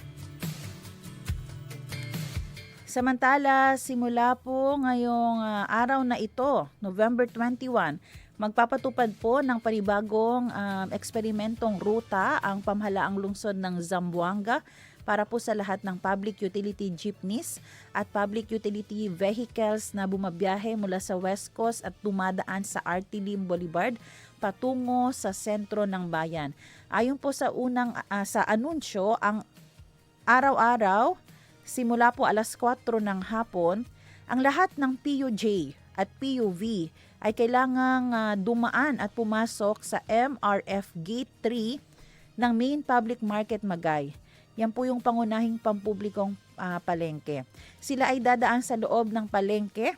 Samantala, simula po ngayong araw na ito, November 21, magpapatupad po ng panibagong eksperimentong ruta ang pamahalaang lungsod ng Zamboanga para po sa lahat ng public utility jeepneys at public utility vehicles na bumabiyahe mula sa West Coast at dumadaan sa RT Lim Boulevard patungo sa sentro ng bayan. Ayon po sa sa anunsyo, ang araw-araw simula po alas 4 ng hapon, ang lahat ng PUJ at PUV ay kailangang dumaan at pumasok sa MRF Gate 3 ng Main Public Market Magay. Yan po yung pangunahing pampublikong palengke. Sila ay dadaan sa loob ng palengke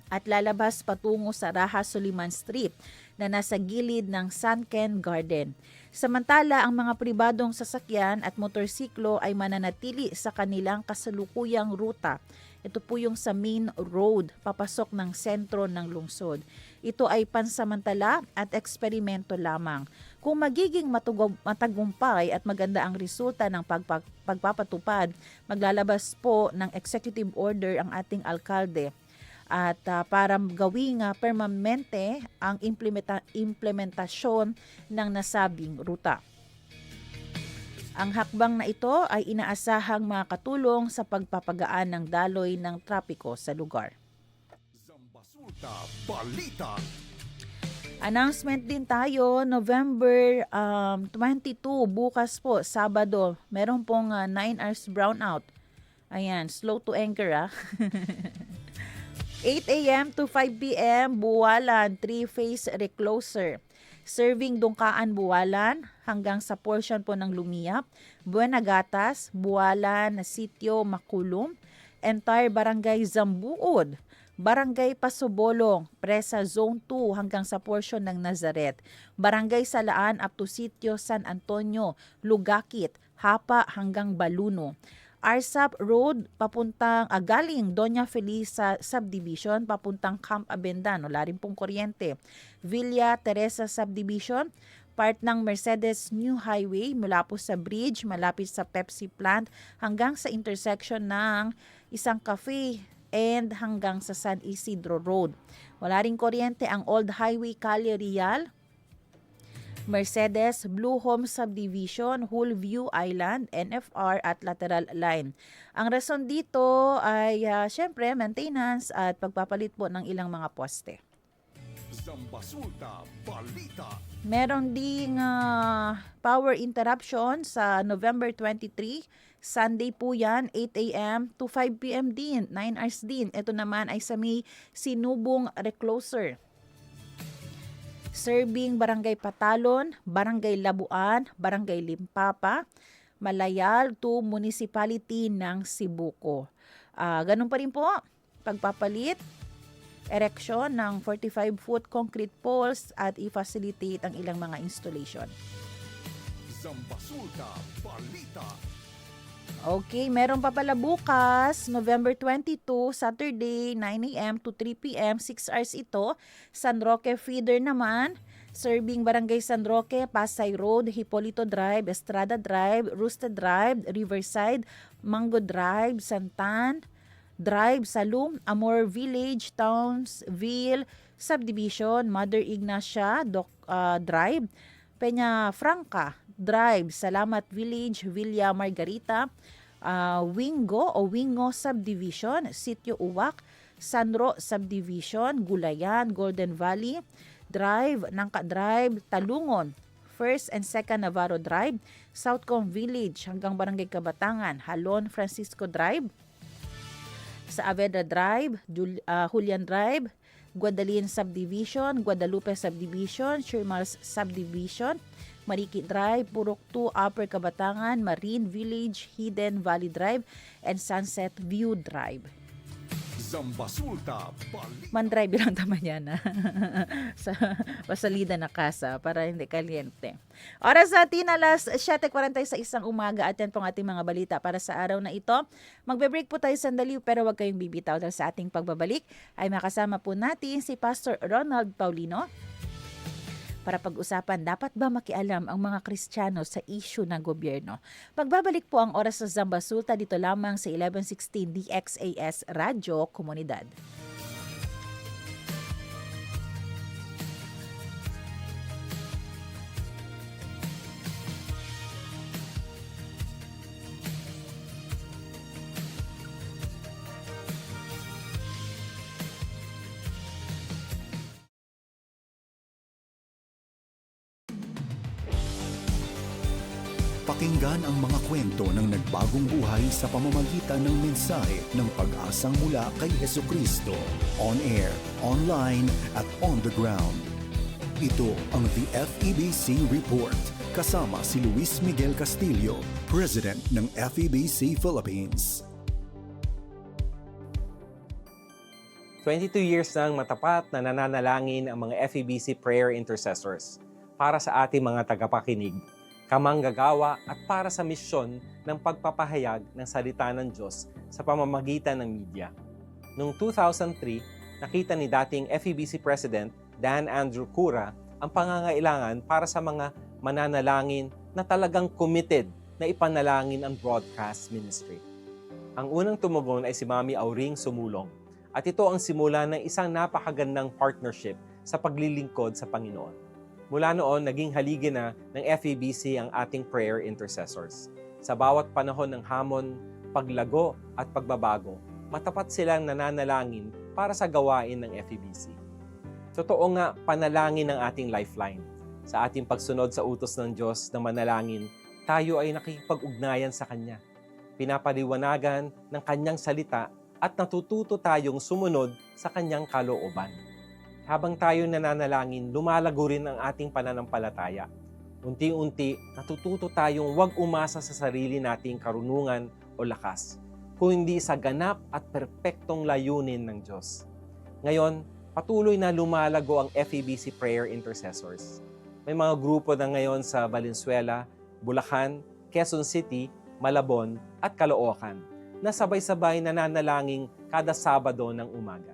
at lalabas patungo sa Raha Suliman Street na nasa gilid ng Sunken Garden. Samantala, ang mga pribadong sasakyan at motorsiklo ay mananatili sa kanilang kasalukuyang ruta. Ito po yung sa main road, papasok ng sentro ng lungsod. Ito ay pansamantala at eksperimento lamang. Kung magiging matagumpay at maganda ang resulta ng pagpapatupad, maglalabas po ng executive order ang ating alkalde at para gawing permanente ang implementasyon ng nasabing ruta. Ang hakbang na ito ay inaasahang makatulong sa pagpapagaan ng daloy ng trapiko sa lugar. Zambasulta Balita. Announcement din tayo, November 22, bukas po, Sabado, meron pong 9 hours brownout. Ayan, slow to anchor 8 a.m. to 5 p.m. Buwalan, 3-phase recloser. Serving Dungkaan, Buwalan, hanggang sa portion po ng Lumiap, Buenagatas, Buwalan, Sitio, Makulum, entire Barangay Zambuod, Barangay Pasobolong, Presa Zone 2 hanggang sa portion ng Nazaret, Barangay Salaan up to Sitio San Antonio, Lugakit, Hapa hanggang Baluno. Arsap Road papuntang galing Doña Felisa Subdivision papuntang Camp Abendan, wala rin pong kuryente. Villa Teresa Subdivision, part ng Mercedes New Highway mula po sa bridge malapit sa Pepsi plant hanggang sa intersection ng isang cafe and hanggang sa San Isidro Road. Wala rin kuryente ang Old Highway Calle Real, Mercedes Blue Home Subdivision, Whole View Island, NFR at Lateral Line. Ang rason dito ay syempre maintenance at pagpapalit po ng ilang mga poste. Zambasulta Balita. Meron ding power interruption sa November 23. Sunday po yan, 8 a.m. to 5 p.m. din, 9 hours din. Ito naman ay sa may Sinubong Recloser. Serving Barangay Patalon, Barangay Labuan, Barangay Limpapa, Malayal to Municipality ng Sibuco. Ganun pa rin po, pagpapalit, ereksyon ng 45-foot concrete poles at i-facilitate ang ilang mga installation. Zambasulta Balita. Okay, meron pa pala bukas, November 22, Saturday, 9 a.m. to 3 p.m., 6 hours ito. San Roque Feeder naman, serving Barangay San Roque, Pasay Road, Hipolito Drive, Estrada Drive, Rooster Drive, Riverside, Mango Drive, Santan Drive, Salum, Amor Village, Townsville, Subdivision, Mother Ignacia Drive, Peña Franca Drive, Salamat Village, Villa Margarita, Wingo Subdivision, Sitio Uwak, Sanro Subdivision, Gulayan, Golden Valley Drive, Nangka Drive, Talungon, 1st and 2nd Navarro Drive, Southcom Village hanggang Barangay Kabatangan, Halon Francisco Drive, Saavedra Drive, Julian Drive, Guadalin Subdivision, Guadalupe Subdivision, Shermars Subdivision, Mariki Drive, Purok 2, Upper Kabatangan, Marine Village, Hidden Valley Drive, and Sunset View Drive. Zambasulta, Man-drive lang naman yan sa pasalida na kasa para hindi kalyente. Oras natin alas 7:46 umaga at yan pong ating mga balita para sa araw na ito. Magbe-break po tayo sandali pero huwag kayong bibitaw dahil sa ating pagbabalik ay makasama po natin si Pastor Ronald Paulino para pag-usapan dapat ba makialam ang mga Kristiyano sa issue ng gobyerno. Pagbabalik po ang oras sa Zambasulta dito lamang sa 1116 DXAS Radyo Komunidad. Pakinggan ang mga kwento ng nagbagong buhay sa pamamagitan ng mensahe ng pag-asang mula kay Hesukristo. On air, online, at on the ground. Ito ang The FEBC Report. Kasama si Luis Miguel Castillo, President ng FEBC Philippines. 22 years nang matapat na nananalangin ang mga FEBC prayer intercessors para sa ating mga tagapakinig, kamanggagawa at para sa misyon ng pagpapahayag ng salita ng Diyos sa pamamagitan ng media. Noong 2003, nakita ni dating FEBC President Dan Andrew Cura ang pangangailangan para sa mga mananalangin na talagang committed na ipanalangin ang broadcast ministry. Ang unang tumugon ay si Mami Auring Sumulong at ito ang simula ng isang napakagandang partnership sa paglilingkod sa Panginoon. Mula noon, naging haligi na ng FEBC ang ating prayer intercessors. Sa bawat panahon ng hamon, paglago at pagbabago, matapat silang nananalangin para sa gawain ng FEBC. Totoo nga, panalangin ang ating lifeline. Sa ating pagsunod sa utos ng Diyos na manalangin, tayo ay nakikipag-ugnayan sa Kanya. Pinapaliwanagan ng Kanyang salita at natututo tayong sumunod sa Kanyang kalooban. Habang tayo nananalangin, lumalago rin ang ating pananampalataya. Unti-unti, natututo tayong huwag umasa sa sarili nating karunungan o lakas, kundi sa ganap at perpektong layunin ng Diyos. Ngayon, patuloy na lumalago ang FEBC Prayer Intercessors. May mga grupo na ngayon sa Valenzuela, Bulacan, Quezon City, Malabon at Caloocan na sabay-sabay nananalangin kada Sabado ng umaga.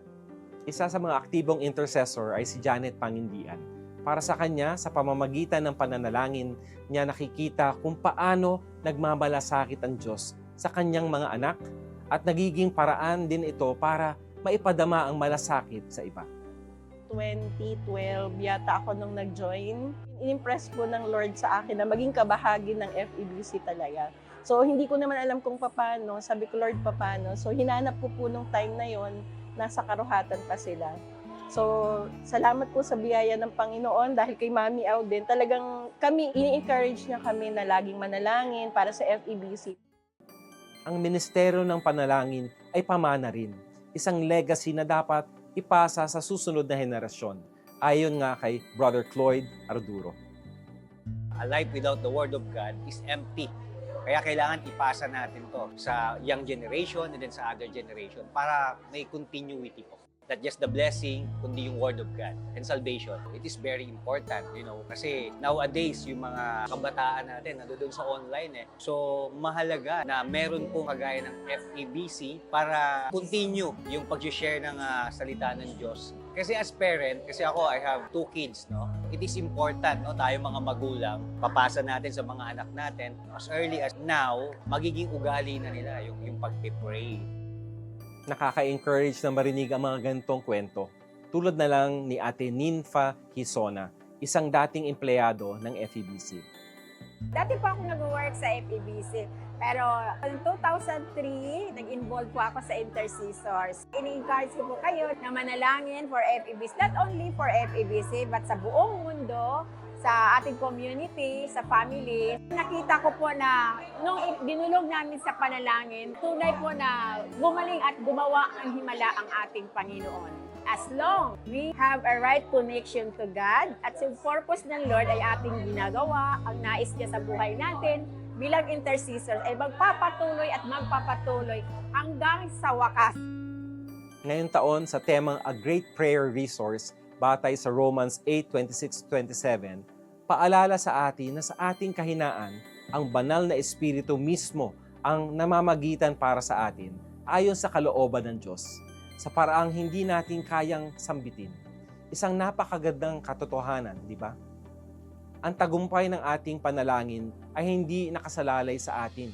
Isa sa mga aktibong intercessor ay si Janet Pangindian. Para sa kanya, sa pamamagitan ng pananalangin, niya nakikita kung paano nagmamalasakit ang Diyos sa kanyang mga anak at nagiging paraan din ito para maipadama ang malasakit sa iba. 2012 yata ako nung nag-join. Inimpress po ng Lord sa akin na maging kabahagi ng FEBC talaga. So hindi ko naman alam kung paano. Sabi ko, Lord, paano? So hinanap ko po nung time na yon, nasa Karuhatan pa sila. So, salamat po sa biyaya ng Panginoon dahil kay Mami Au din. Talagang kami, ini-encourage niya kami na laging manalangin para sa FEBC. Ang ministeryo ng panalangin ay pamana rin. Isang legacy na dapat ipasa sa susunod na henerasyon. Ayon nga kay Brother Cloyd Arduro. A life without the Word of God is empty. Kaya kailangan ipasa natin to sa young generation and then sa other generation para may continuity po. Not just the blessing, kundi yung Word of God and salvation. It is very important, kasi nowadays yung mga kabataan natin nandoon sa online So mahalaga na meron pong kagaya ng FEBC para continue yung pag-share ng salita ng Diyos. Kasi as parent, kasi ako, I have 2 kids, It is important, tayo mga magulang, papasa natin sa mga anak natin, as early as now, magiging ugali na nila yung pag-pray. Nakaka-encourage na marinig ang mga ganitong kwento. Tulad na lang ni Ate Ninfa Hisona, isang dating empleyado ng FEBC. Dati pa ako nag-work sa FEBC. Pero in 2003, nag-involve po ako sa Intercessors. Ini-encourage ko po kayo na manalangin for FEBC, not only for FEBC, but sa buong mundo, sa ating community, sa family. Nakita ko po na nung dinulog namin sa panalangin, tunay po na gumaling at gumawa ng himala ang ating Panginoon. As long we have a right connection to God at yung purpose ng Lord ay ating ginagawa, ang nais niya sa buhay natin bilang intercessor ay magpapatuloy at magpapatuloy hanggang sa wakas. Ngayong taon sa temang A Great Prayer Resource, batay sa Romans 8:26-27, paalala sa atin na sa ating kahinaan, ang banal na Espiritu mismo ang namamagitan para sa atin ayon sa kalooban ng Diyos, sa paraang hindi natin kayang sambitin. Isang napakagandang katotohanan, di ba? Ang tagumpay ng ating panalangin ay hindi nakasalalay sa atin,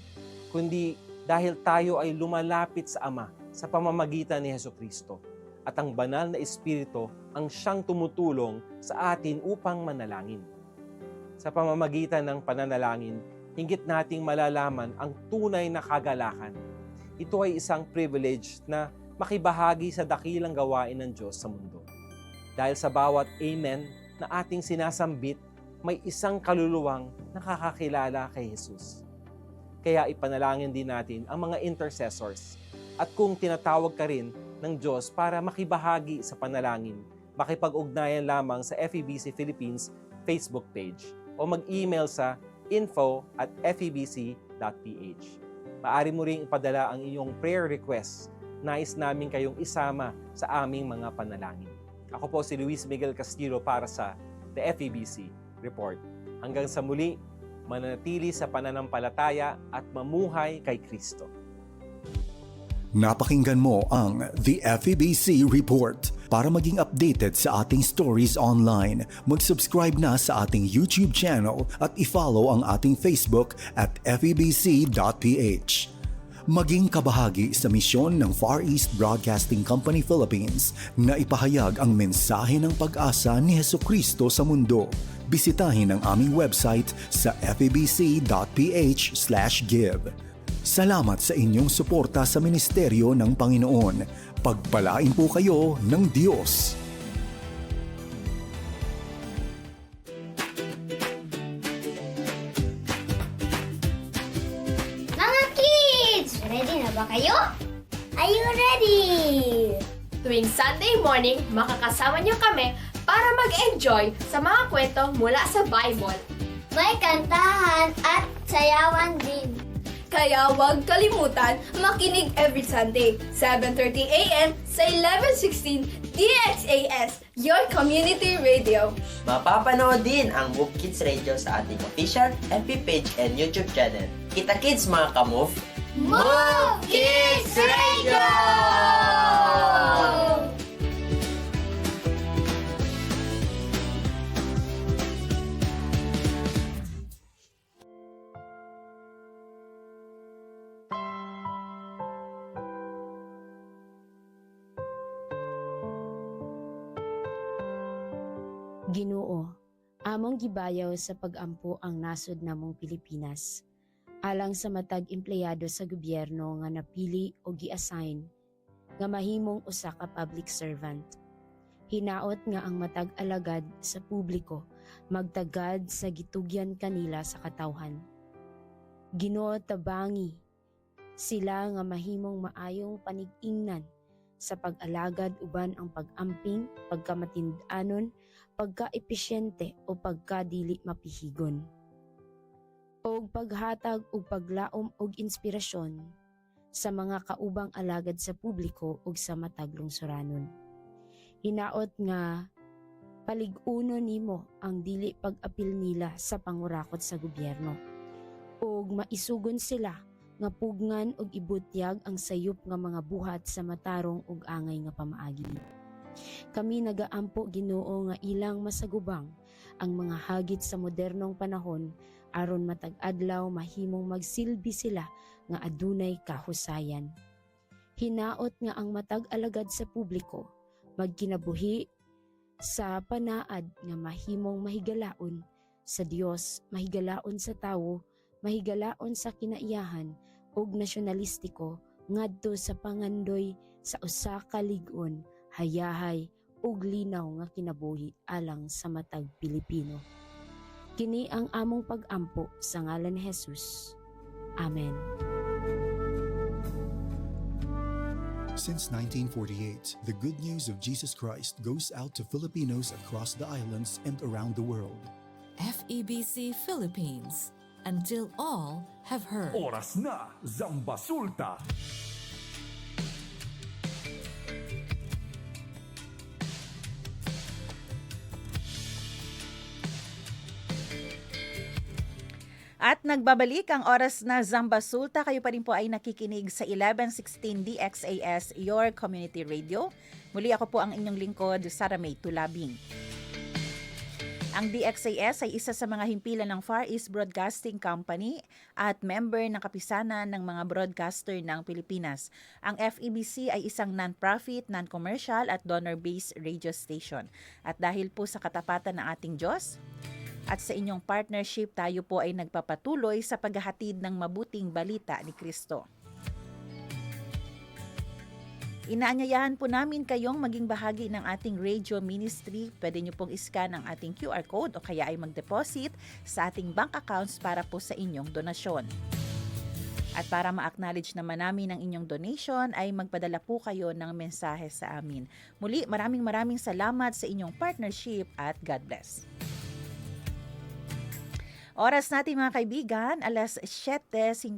kundi dahil tayo ay lumalapit sa Ama sa pamamagitan ni Hesukristo at ang banal na Espiritu ang siyang tumutulong sa atin upang manalangin. Sa pamamagitan ng pananalangin, hingit nating malalaman ang tunay na kagalakan. Ito ay isang privilege na makibahagi sa dakilang gawain ng Diyos sa mundo. Dahil sa bawat amen na ating sinasambit, may isang kaluluwang nakakakilala kay Jesus. Kaya ipanalangin din natin ang mga intercessors. At kung tinatawag ka rin ng Diyos para makibahagi sa panalangin, makipag-ugnayan lamang sa FEBC Philippines Facebook page o mag-email sa info@febc.ph. Maaari mo ring ipadala ang iyong prayer requests. Nais namin kayong isama sa aming mga panalangin. Ako po si Luis Miguel Castillo para sa The FEBC Report. Hanggang sa muli, mananatili sa pananampalataya at mamuhay kay Kristo. Napakinggan mo ang The FEBC Report. Para maging updated sa ating stories online, mag-subscribe na sa ating YouTube channel at i-follow ang ating Facebook at febc.ph. Maging kabahagi sa misyon ng Far East Broadcasting Company Philippines na ipahayag ang mensahe ng pag-asa ni Hesukristo sa mundo. Bisitahin ang aming website sa febc.ph/give. Salamat sa inyong suporta sa ministeryo ng Panginoon. Pagpalain po kayo ng Diyos. Mga kids! Ready na ba kayo? Are you ready? Tuwing Sunday morning, makakasama niyo kami para mag-enjoy sa mga kwento mula sa Bible. May kantahan at sayawan din. Kaya huwag kalimutan makinig every Sunday, 7:30 a.m. sa 1116 DXAS, your community radio. Mapapanood din ang Move Kids Radio sa ating official FB page and YouTube channel. Kita kids mga ka-move! Move Kids Radio! Ginoo, among gibayaw sa pag-ampo ang nasod namong Pilipinas. Alang sa matag empleyado sa gobyerno nga napili o gi-assign nga mahimong usa ka public servant. Hinaot nga ang matag alagad sa publiko magtagad sa gitugyan kanila sa katawhan. Ginoo, tabangi sila nga mahimong maayong panig-ingnan sa pag-alagad uban ang pag-amping, pagkamatindanon, pagka-epesyente o pagka-dili mapihigon. O paghatag o paglaom og inspirasyon sa mga kaubang alagad sa publiko o sa matag lungsuranon. Hinaot nga palig-uno nimo ang dili pag-apil nila sa pangurakot sa gobyerno. O maisugon sila nga pugngan og ibutyag ang sayop nga mga buhat sa matarong ug angay nga pamaagi. Kami nagaampo, Ginoo, nga ilang masagubang ang mga hagit sa modernong panahon aron matag adlaw mahimong magsilbi sila nga adunay kahusayan. Hinaot nga ang matag alagad sa publiko magkinabuhi sa panaad nga mahimong mahigalaon sa Dios, mahigalaon sa tawo, mahigalaon sa kinaiyahan ug nasyonalistiko ngadto sa pangandoy sa usa ka lig-on, hayahay ug linaw nga kinabuhi alang sa matag Pilipino. Kini ang among pag-ampo sa ngalan ni Jesus. Amen. Since 1948, the good news of Jesus Christ goes out to Filipinos across the islands and around the world. FEBC Philippines, until all have heard. Oras na, Zambasulta! At nagbabalik ang oras na Zambasulta. Kayo pa rin po ay nakikinig sa 1116 DXAS, your community radio. Muli ako po ang inyong lingkod, Sara May Tulabing. Ang DXAS ay isa sa mga himpilan ng Far East Broadcasting Company at member ng kapisanan ng mga broadcaster ng Pilipinas. Ang FEBC ay isang non-profit, non-commercial at donor-based radio station. At dahil po sa katapatan ng ating Diyos, at sa inyong partnership, tayo po ay nagpapatuloy sa paghahatid ng mabuting balita ni Kristo. Inaanyayahan po namin kayong maging bahagi ng ating radio ministry. Pwede nyo pong iscan ang ating QR code o kaya ay mag-deposit sa ating bank accounts para po sa inyong donasyon. At para ma-acknowledge naman namin ang inyong donation ay magpadala po kayo ng mensahe sa amin. Muli, maraming salamat sa inyong partnership at God bless. Oras natin mga kaibigan, alas 7:57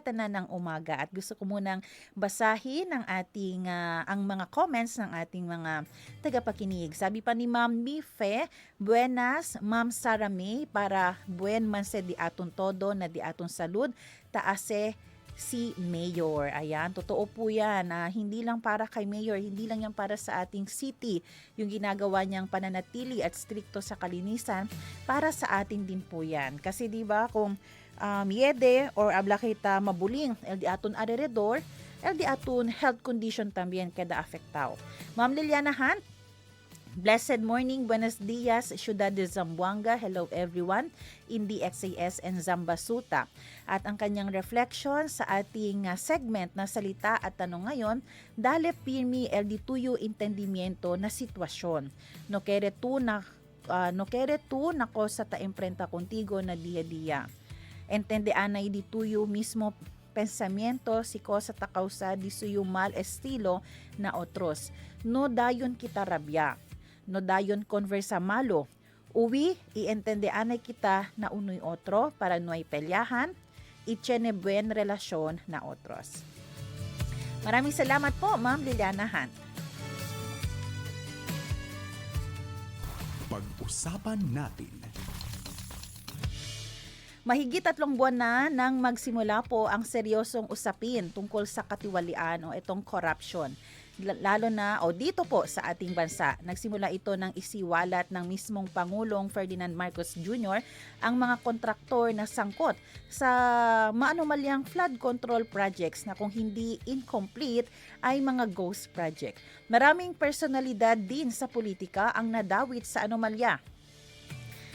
na ng umaga at gusto ko munang basahin ang ating ang mga comments ng ating mga tagapakinig. Sabi pa ni Ma'am Mife, buenas, Ma'am Sara May, para buen man se di aton todo na di aton salud, taase si Mayor. Ayan, totoo po yan. Hindi lang para kay Mayor, hindi lang yan para sa ating city. Yung ginagawa niyang pananatili at strikto sa kalinisan, para sa atin din po yan. Kasi diba kung yede or abla kita mabuling, el di aton alrededor, el di aton health condition también queda afectado. Ma'am Liliana Hunt, blessed morning, buenos dias, Ciudad de Zamboanga. Hello everyone in the DXAS and Zambasuta. At ang kanyang reflection sa ating segment na salita at tanong ngayon, dale pirmi el di tuyo entendimiento na sitwasyon. No quere tu na cosa ta enfrenta contigo na día-día. Entende anay di tuyo mismo pensamiento si cosa ta causa di suyo mal estilo na otros. No dayon kita rabya. No dayon conversa malo. Uwi, ientendeanay kita na unoy otro para no ay pelyahan, ichene buen relasyon na otros. Maraming salamat po, Ma'am Liliana Hunt. Pag-usapan natin. Mahigit 3 buwan na nang magsimula po ang seryosong usapin tungkol sa katiwalian o itong corruption. Lalo na dito po sa ating bansa. Nagsimula ito ng isiwalat ng mismong Pangulong Ferdinand Marcos Jr. ang mga kontraktor na sangkot sa maanumalyang flood control projects na kung hindi incomplete ay mga ghost project. Maraming personalidad din sa politika ang nadawit sa anomalya,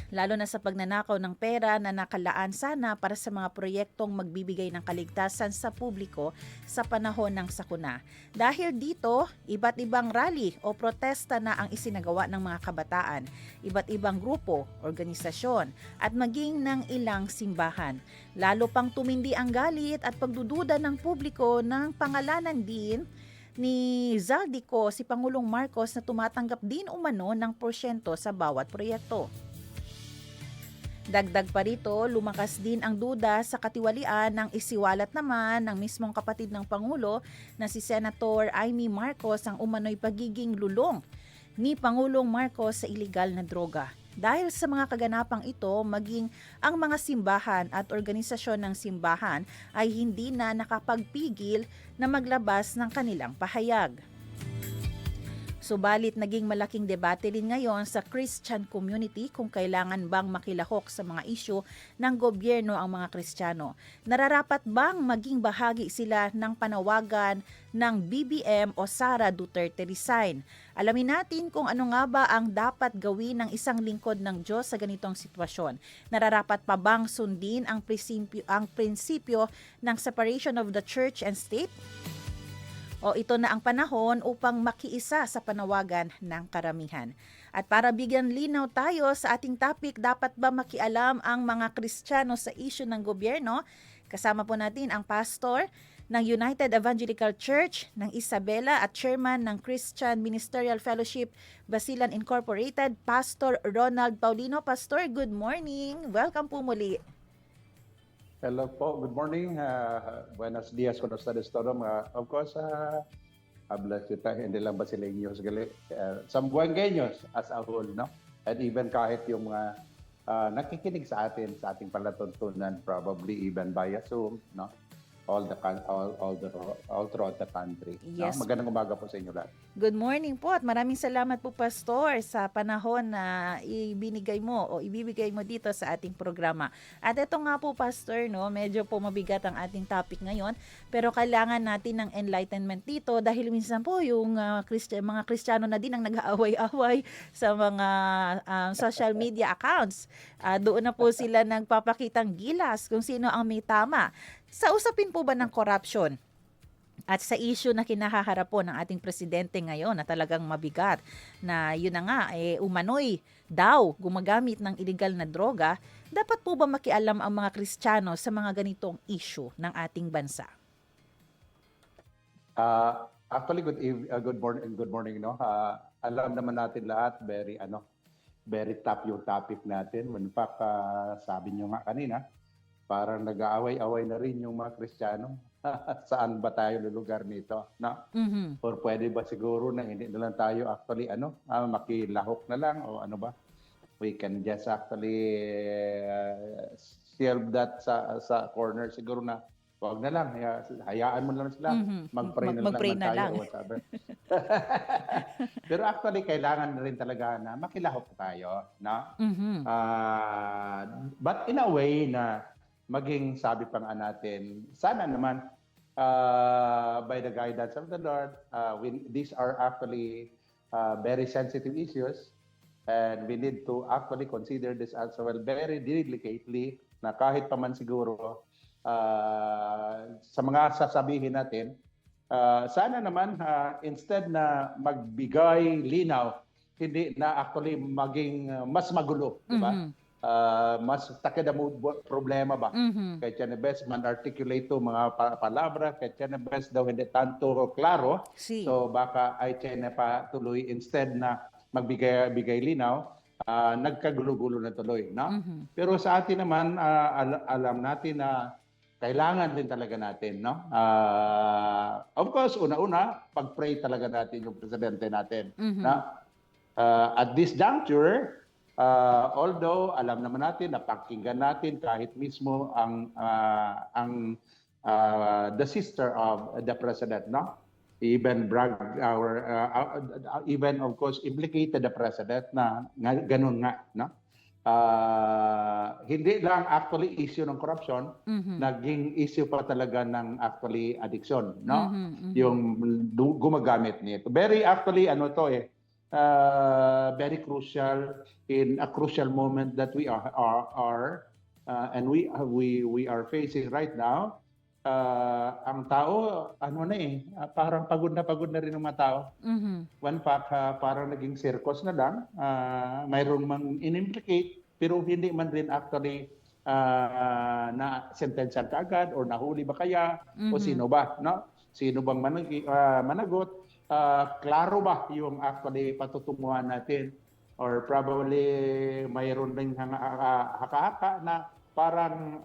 lalo na sa pagnanakaw ng pera na nakalaan sana para sa mga proyektong magbibigay ng kaligtasan sa publiko sa panahon ng sakuna. Dahil dito, iba't ibang rally o protesta na ang isinagawa ng mga kabataan, iba't ibang grupo, organisasyon, at maging ng ilang simbahan. Lalo pang tumindi ang galit at pagdududa ng publiko ng pangalanan din ni Zaldico, si Pangulong Marcos, na tumatanggap din umano ng porsyento sa bawat proyekto. Dagdag pa rito, lumakas din ang duda sa katiwalian ng isiwalat naman ng mismong kapatid ng Pangulo na si Senator Amy Marcos ang umano'y pagiging lulong ni Pangulong Marcos sa iligal na droga. Dahil sa mga kaganapang ito, maging ang mga simbahan at organisasyon ng simbahan ay hindi na nakapagpigil na maglabas ng kanilang pahayag. Subalit naging malaking debate rin ngayon sa Christian community kung kailangan bang makilahok sa mga isyu ng gobyerno ang mga Kristiyano. Nararapat bang maging bahagi sila ng panawagan ng BBM o Sara Duterte resign? Alamin natin kung ano nga ba ang dapat gawin ng isang lingkod ng Diyos sa ganitong sitwasyon. Nararapat pa bang sundin ang prinsipyo ng separation of the church and state? O ito na ang panahon upang makiisa sa panawagan ng karamihan. At para bigyan linaw tayo sa ating topic, dapat ba makialam ang mga Kristiyano sa issue ng gobyerno? Kasama po natin ang pastor ng United Evangelical Church ng Isabela at chairman ng Christian Ministerial Fellowship Basilan Incorporated, Pastor Ronald Paulino. Pastor, good morning. Welcome po muli. Hello po, good morning. Buenos dias, kung ustedes todo. Of course, habla kita, hindi lang Basileños, Sambuangueños as a whole, no? And even kahit yung mga nakikinig sa ating palatuntunan, probably even via Zoom, no? All throughout the country. Yes. No? Magandang umaga po sa inyo lahat. Good morning po at maraming salamat po Pastor sa panahon na ibibigay mo dito sa ating programa. At ito nga po Pastor, no, medyo po mabigat ang ating topic ngayon, pero kailangan natin ng enlightenment dito dahil minsan po yung mga Kristiyano na din ang nag-aaway-away sa mga social media accounts. Doon na po sila nagpapakitang gilas kung sino ang may tama. Sa usapin po ba ng corruption at sa issue na kinahaharap po ng ating presidente ngayon na talagang mabigat na yun na nga, umano'y daw gumagamit ng illegal na droga, dapat po ba makialam ang mga Kristiyano sa mga ganitong issue ng ating bansa? Actually, good morning, no? Alam naman natin lahat, very top yung topic natin. In fact, sabi nyo nga kanina, parang nag-aaway-away na rin yung mga Kristiyano. Saan ba tayo lulugar nito? No? Mm-hmm. Or pwede ba siguro na hindi na lang tayo actually makilahok na lang o ano ba? We can just actually shelve that sa corner siguro na wag na lang, hayaan mo na lang sila. Mag-pray na lang tayo. Pero actually, kailangan na rin talaga na makilahok tayo. No? Mm-hmm. But in a way na maging sabi pa nga natin, sana naman by the guidance of the Lord, these are actually very sensitive issues and we need to actually consider this as well very delicately na kahit pa man siguro sa mga sasabihin natin, sana naman instead na magbigay linaw, hindi na actually maging mas magulo, di ba? Mas takeda mo problema ba? Kaya tiyan best man-articulate to mga palabra, kaya tiyan best daw hindi tanto klaro. So baka ay tiyan pa tuloy instead na magbigay linaw, nagkagulo-gulo na tuloy. No? Pero sa atin naman, alam natin na kailangan din talaga natin. No? Of course, una-una, pag-pray talaga natin yung presidente natin. No? At this juncture, although alam naman natin na pakinggan natin kahit mismo ang the sister of the president, no, even even of course implicated the president na ganun nga, no, hindi lang actually issue ng corruption, naging issue pa talaga ng actually addiction, no, yung gumagamit nito. Very actually very crucial in a crucial moment that we are and we are facing right now. Ang tao parang pagod na rin ang mga tao. One fact, parang naging circus na lang. Mayroon mang inimplicate pero hindi man rin actually na sentensya kaagad or nahuli ba kaya o sino ba, no? Sino bang managot? Klaro ba yung actually patutunguhan natin or probably mayroon ring haka-haka na parang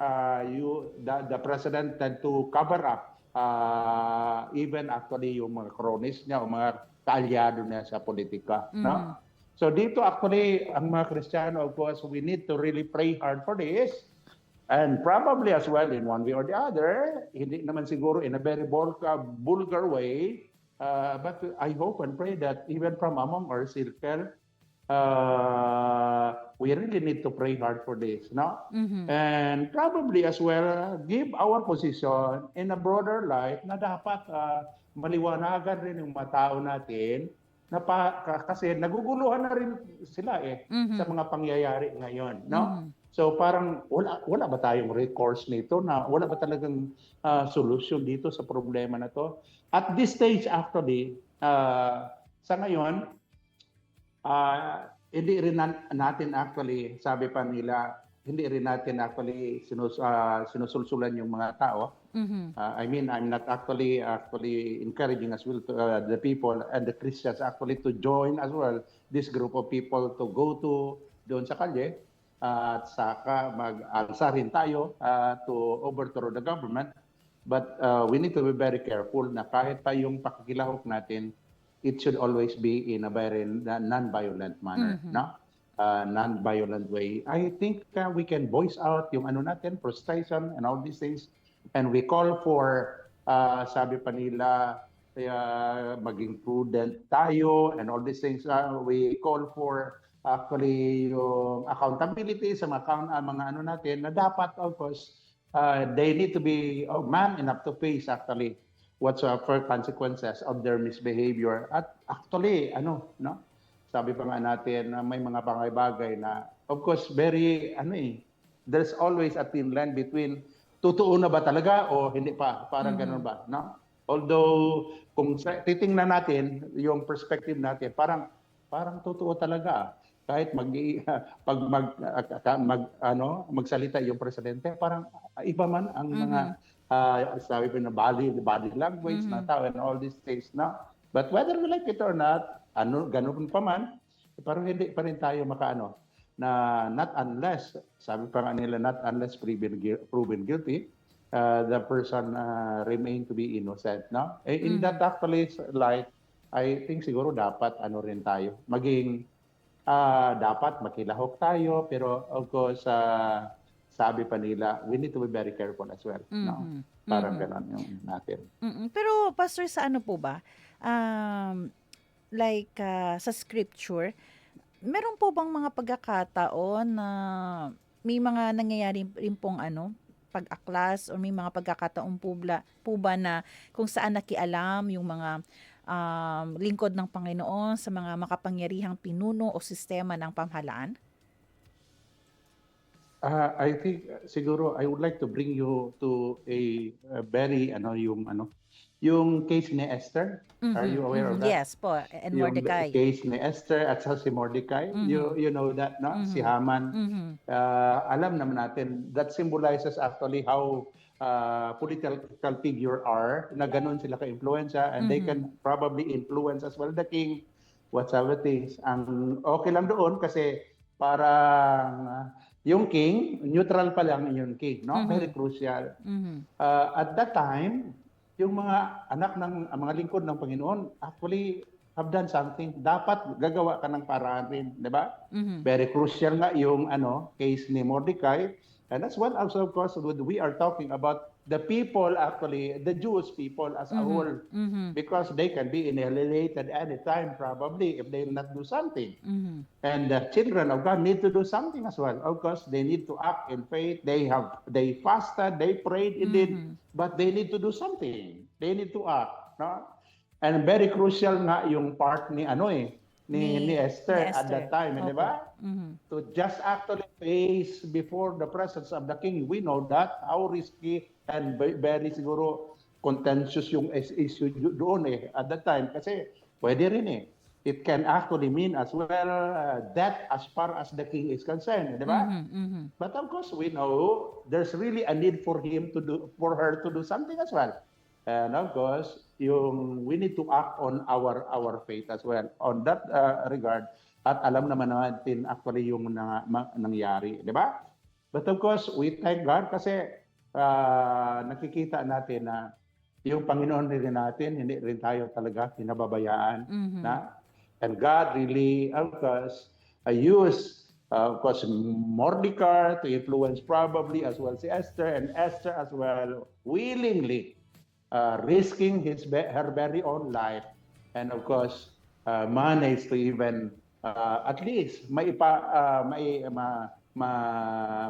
the president tend to cover up even actually yung mga cronies niya o mga kaalyado niya sa politika. No? So dito actually ang mga Kristiyano, of course, we need to really pray hard for this. And probably as well in one way or the other, hindi naman siguro in a very vulgar way, But I hope and pray that even from among our circle, we really need to pray hard for this, no? And probably as well, give our position in a broader light na dapat maliwanagan rin yung mga tao natin na kasi naguguluhan na rin sila sa mga pangyayari ngayon, no? So parang wala ba tayong recourse nito, na wala ba talagang solution dito sa problema na to? At this stage actually, sa ngayon, hindi rin natin actually, sabi pa nila, hindi rin natin actually sinusulsulan yung mga tao. I mean, I'm not actually encouraging as well to the people and the Christians actually to join as well this group of people to go to doon sa kalye at saka mag-alsa rin tayo to overthrow the government. But we need to be very careful na kahit pa yung pakikilahok natin, it should always be in a very non-violent manner, no? Non-violent way. I think we can voice out yung ano natin, frustration and all these things. And we call for, sabi pa nila, maging prudent tayo and all these things. We call for actually yung accountability sa mga ano natin na dapat, of course, they need to be man enough to face actually whatsoever consequences of their misbehavior. At actually, no? Sabi pa nga natin na may mga bagay na, of course, very, there's always a thin line between totoo na ba talaga o hindi pa? Parang ganun ba? No? Although, kung titingnan natin yung perspective natin, parang totoo talaga. Kahit magsalita yung presidente, parang iba man ang mga sabi pa na body language na tao and all these things. No? But whether we like it or not, ganun pa man, parang hindi pa rin tayo na not unless, sabi pa nga nila, not unless proven guilty, the person remain to be innocent. No? In that actually light, I think siguro dapat rin tayo, maging dapat makilahok tayo, pero of course, sabi pa nila, we need to be very careful as well. No? Parang ganon yung natin. Pero Pastor, sa ano po ba? Sa scripture, meron po bang mga pagkakataon na may mga nangyayari rin pong pag-aklas o may mga pagkakataon po ba na kung saan nakialam yung mga lingkod ng Panginoon sa mga makapangyarihang pinuno o sistema ng pamahalaan? I think siguro I would like to bring you to a very yung case ni Esther. Are you aware of that? Yes po, and Mordecai. Yung case ni Esther at si Mordecai. You know that, no? Si Haman. Alam naman natin, that symbolizes actually how political figure are, na ganun sila ka-influensya, and they can probably influence as well the king, whatever things. Ang okay lang doon kasi parang yung king, neutral pa lang yung king, no? Very crucial. At that time, yung mga anak ng mga lingkod ng Panginoon actually have done something. Dapat gagawa ka ng paraan rin, di ba? Very crucial nga yung case ni Mordecai. And that's what also, of course, we are talking about the people actually, the Jewish people as a whole, because they can be annihilated anytime probably if they will not do something. And the children of God need to do something as well. Of course, they need to act in faith. They fasted, they prayed indeed, but they need to do something. They need to act. No? And very crucial nga yung part ni Esther at that time, di ba? To just actually face before the presence of the king. We know that how risky and very siguro contentious yung issue doon at that time. Kasi pwede rin It can actually mean as well death as far as the king is concerned, di ba? But of course, we know there's really a need for her to do something as well. And of course, we need to act on our faith as well on that regard. At alam naman natin actually yung nangyari, di ba? But of course, we thank God kasi nakikita natin na yung Panginoon rin natin, hindi rin tayo talaga pinababayaan. And God really, of course, used, of course, Mordecai to influence probably as well si Esther, and Esther as well willingly risking her very own life, and of course managed to even at least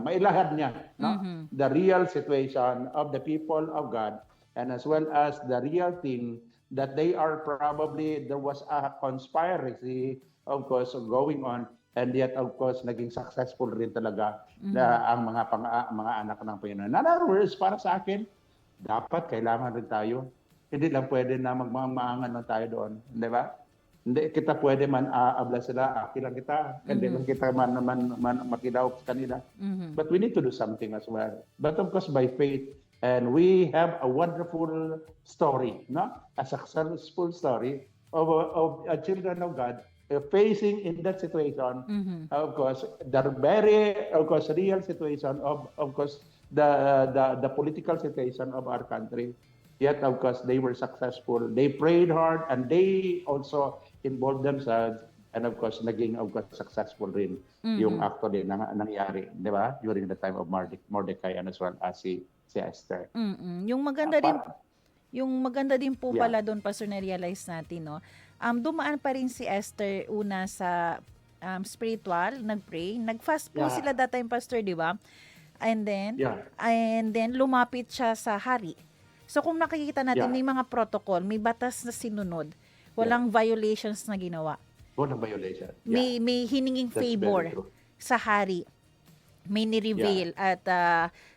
mailahad niya, no? The real situation of the people of God, and as well as the real thing that they are probably, there was a conspiracy, of course, going on, and yet, of course, naging successful rin talaga ang mga anak ng Panginoon. In other words, para sa akin, dapat kailangan rin tayo. Hindi lang pwede na magmaangan lang tayo doon. Di ba? Hindi kita pwede man aabla sila, lang kita. Hindi lang kita man makidaw sa kanila. But we need to do something as well. But of course, by faith, and we have a wonderful story, no? A successful story of children of God facing in that situation. Of course, the very, of course, real situation of course, the political situation of our country. Yet, of course, they were successful. They prayed hard, and they also involved themselves. And of course, naging successful rin yung actually nangyari, di ba? During the time of Mordecai and as well as si Esther. Yung maganda din po pala doon, Pastor, na-realize natin, no? Dumaan pa rin si Esther una sa spiritual, nag-pray. Nag-fast po sila that time, Pastor, di ba? And then lumapit siya sa hari. So kung nakikita natin, may mga protocol, may batas na sinunod. Walang violations na ginawa. Walang violation. May hininging favor sa hari. May ni-reveal. At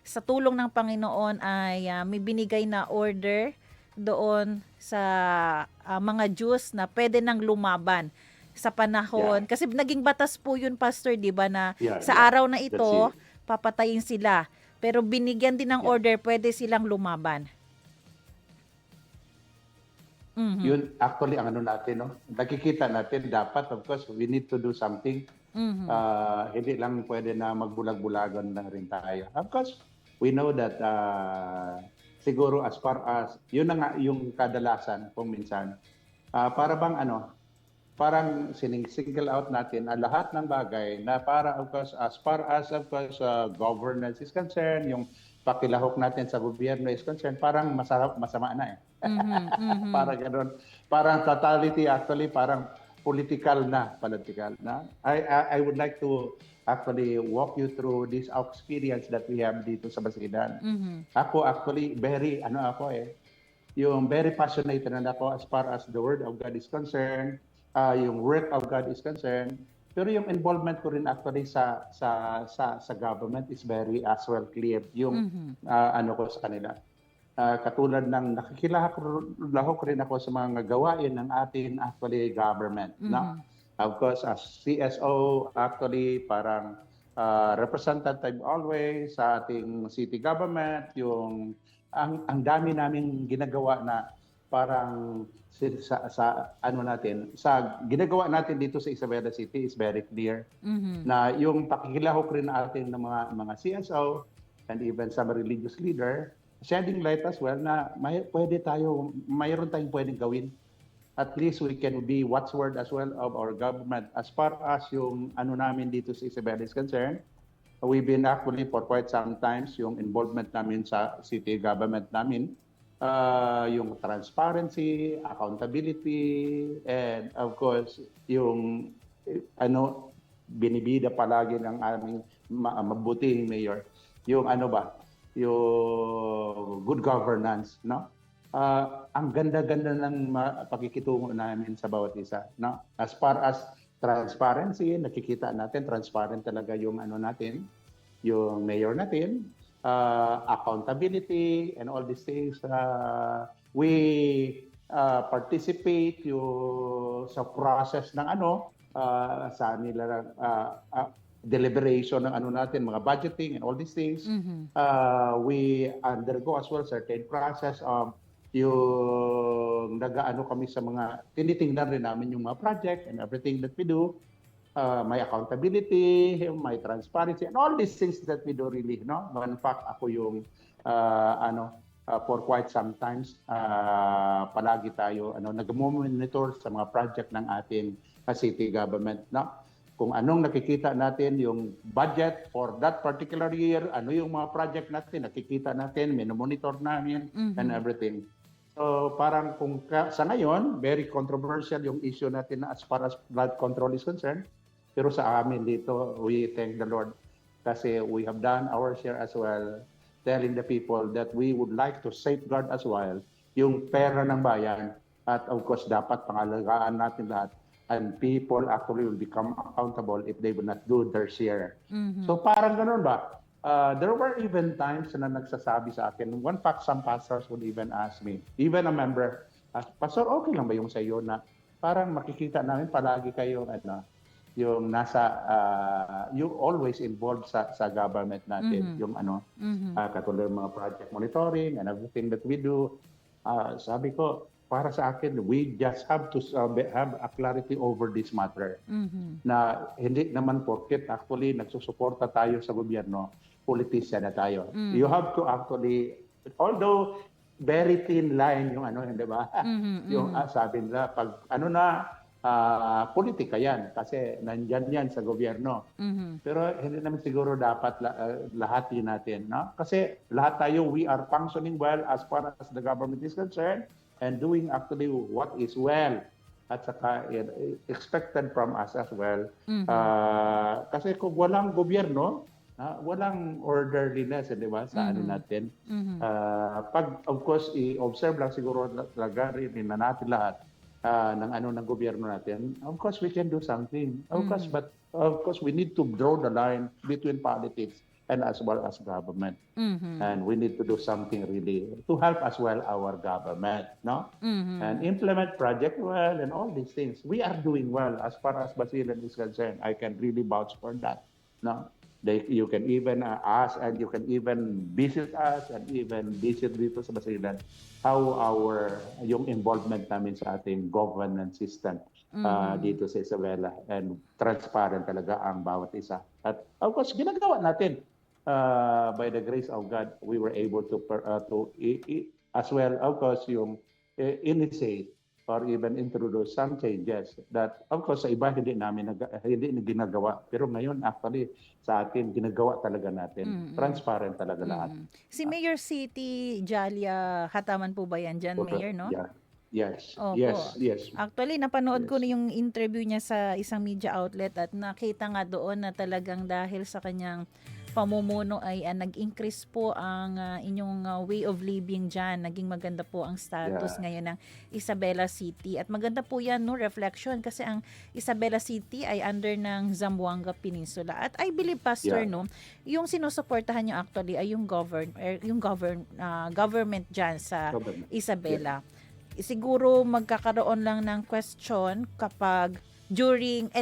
sa tulong ng Panginoon ay may binigay na order doon sa mga Jews na pwede nang lumaban sa panahon. Kasi naging batas po yun, Pastor, di ba, na sa araw na ito, papatayin sila. Pero binigyan din ng order, pwede silang lumaban. Yun, actually, ang ano natin, no? Nakikita natin, dapat, of course, we need to do something. Hindi lang pwede na magbulag-bulagan lang rin tayo. Of course, we know that siguro as far as, yun na nga yung kadalasan kung minsan, para bang parang single out natin ang lahat ng bagay na para, of course, as far as, of course, governance is concerned, yung pakilahok natin sa gobyerno is concerned, parang masama na eh. Parang gano'n. Parang totality, actually, parang political na. I would like to actually walk you through this experience that we have dito sa Basilan. Ako actually, yung very passionate na ako as far as the Word of God is concerned, yung work of God is concerned, pero yung involvement ko rin actually sa government is very as well clear. Yung ko sa kanila. Katulad ng nakikilahok rin ako sa mga gawain ng ating actually government. No? Of course, as CSO, actually parang representative always sa ating city government, yung ang dami naming ginagawa na parang sa ginagawa natin dito sa Isabela City is very clear na yung pakikilahok rin natin ng mga CSO and even some religious leader shedding light as well na mayroon tayong pwedeng gawin. At least we can be watchword as well of our government. As far as yung namin dito sa Isabela is concerned, we've been actually for quite some times yung involvement namin sa city government namin, yung transparency, accountability, and of course, yung binibida palagi ng aming mabuting mayor, yung yung good governance, no? Ang ganda-ganda ng pakikitungo namin sa bawat isa, no? As far as transparency, nakikita natin transparent talaga yung natin, yung mayor natin, accountability and all these things. We participate sa process ng sa nila deliberation ng natin, mga budgeting and all these things. We undergo as well certain process of yung kami sa mga tinitingnan rin namin yung mga project and everything that we do. May accountability, may transparency, and all these things that we do really, no? In fact, ako yung for quite some times palagi tayo nag-monitor sa mga project ng ating city government, no? Kung anong nakikita natin yung budget for that particular year, ano yung mga project natin, nakikita natin, minomonitor namin, and everything. So parang sa ngayon, very controversial yung issue natin as far as blood control is concerned. Pero sa amin dito, we thank the Lord kasi we have done our share as well, telling the people that we would like to safeguard as well yung pera ng bayan. At of course, dapat pangalagaan natin lahat. And people actually will become accountable if they will not do their share. So parang ganun ba? There were even times na nagsasabi sa akin, some pastors would even ask me, even a member, Pastor, okay lang ba yung sa iyo na parang makikita namin palagi kayo, yung nasa, you always involved sa government natin, yung katulad ng mga project monitoring and everything that we do. Sabi ko, para sa akin, we just have to have a clarity over this matter. Na hindi naman porket actually nagsusuporta tayo sa gobyerno, politician na tayo. You have to actually, although very thin line yung hindi ba? Yung sabi nila, pag politika yan kasi nandyan yan sa gobyerno. Pero hindi naman siguro dapat lahat yun natin. No? Kasi lahat tayo, we are functioning well as far as the government is concerned and doing actually what is well at saka expected from us as well. Kasi kung walang gobyerno, walang orderliness, di ba, sa ano natin. Pag, of course, i-observe lang siguro talaga rin na natin lahat ng gobyerno natin, of course, we can do something. Of course, but of course, we need to draw the line between politics and as well as government. And we need to do something really to help as well our government, no? And implement project well and all these things. We are doing well as far as Basilan is concerned. I can really vouch for that, no? You can even ask and you can even visit us and even visit dito sa Basilan how yung involvement namin sa ating governance system dito sa Isabela, and transparent talaga ang bawat isa. At of course, ginagawa natin. By the grace of God, we were able to as well, of course, yung initiate or even introduce some changes that, of course, sa iba hindi ginagawa. Pero ngayon, actually, sa atin, ginagawa talaga natin. Transparent talaga lahat. Si Mayor City Jalia Hataman po ba yan dyan, Mayor, no? Yeah. Yes. Opo. Yes. Actually, napanood ko na yung interview niya sa isang media outlet at nakita nga doon na talagang dahil sa kanyang pamumuno ay nag-increase po ang inyong way of living dyan. Naging maganda po ang status ngayon ng Isabela City. At maganda po yan, no, reflection, kasi ang Isabela City ay under ng Zamboanga Peninsula. At I believe, Pastor, no, yung sinusuportahan nyo actually ay yung government dyan sa Isabela. Siguro magkakaroon lang ng question kapag during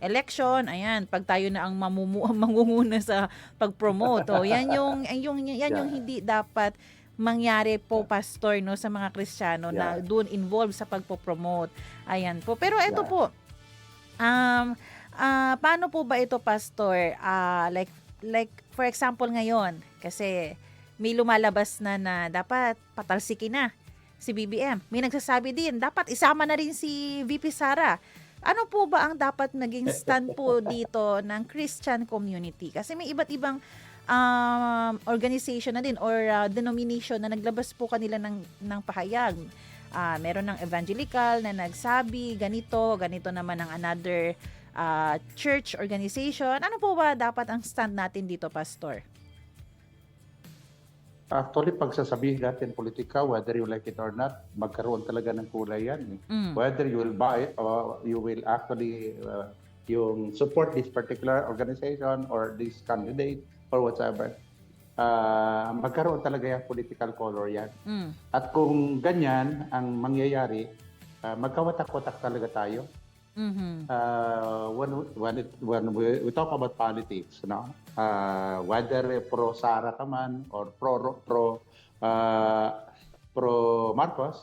election, ayan, pag tayo na ang mangunguna sa pag-promote. Yan yung hindi dapat mangyari po, Pastor, no, sa mga Kristiyano na doon involved sa pagpo-promote. Ayan po. Pero ito po, paano po ba ito, Pastor? Like for example ngayon, kasi may lumalabas na dapat patalsikin na si BBM. May nagsasabi din, dapat isama na rin si VP Sara. Ano po ba ang dapat naging stand po dito ng Christian community? Kasi may iba't ibang organization na din or denomination na naglabas po kanila ng pahayag. Meron ng evangelical na nagsabi, ganito naman ang another church organization. Ano po ba dapat ang stand natin dito, Pastor? Actually, pag sasabihin natin politika, whether you like it or not, magkaroon talaga ng kulay yan. Whether you will buy or you will actually yung support this particular organization or this candidate or whatever, magkaroon talaga yung political color yan. At kung ganyan ang mangyayari, magkawatak-watak talaga tayo. When we talk about politics, no? Whether pro Sara ka man or pro Marcos,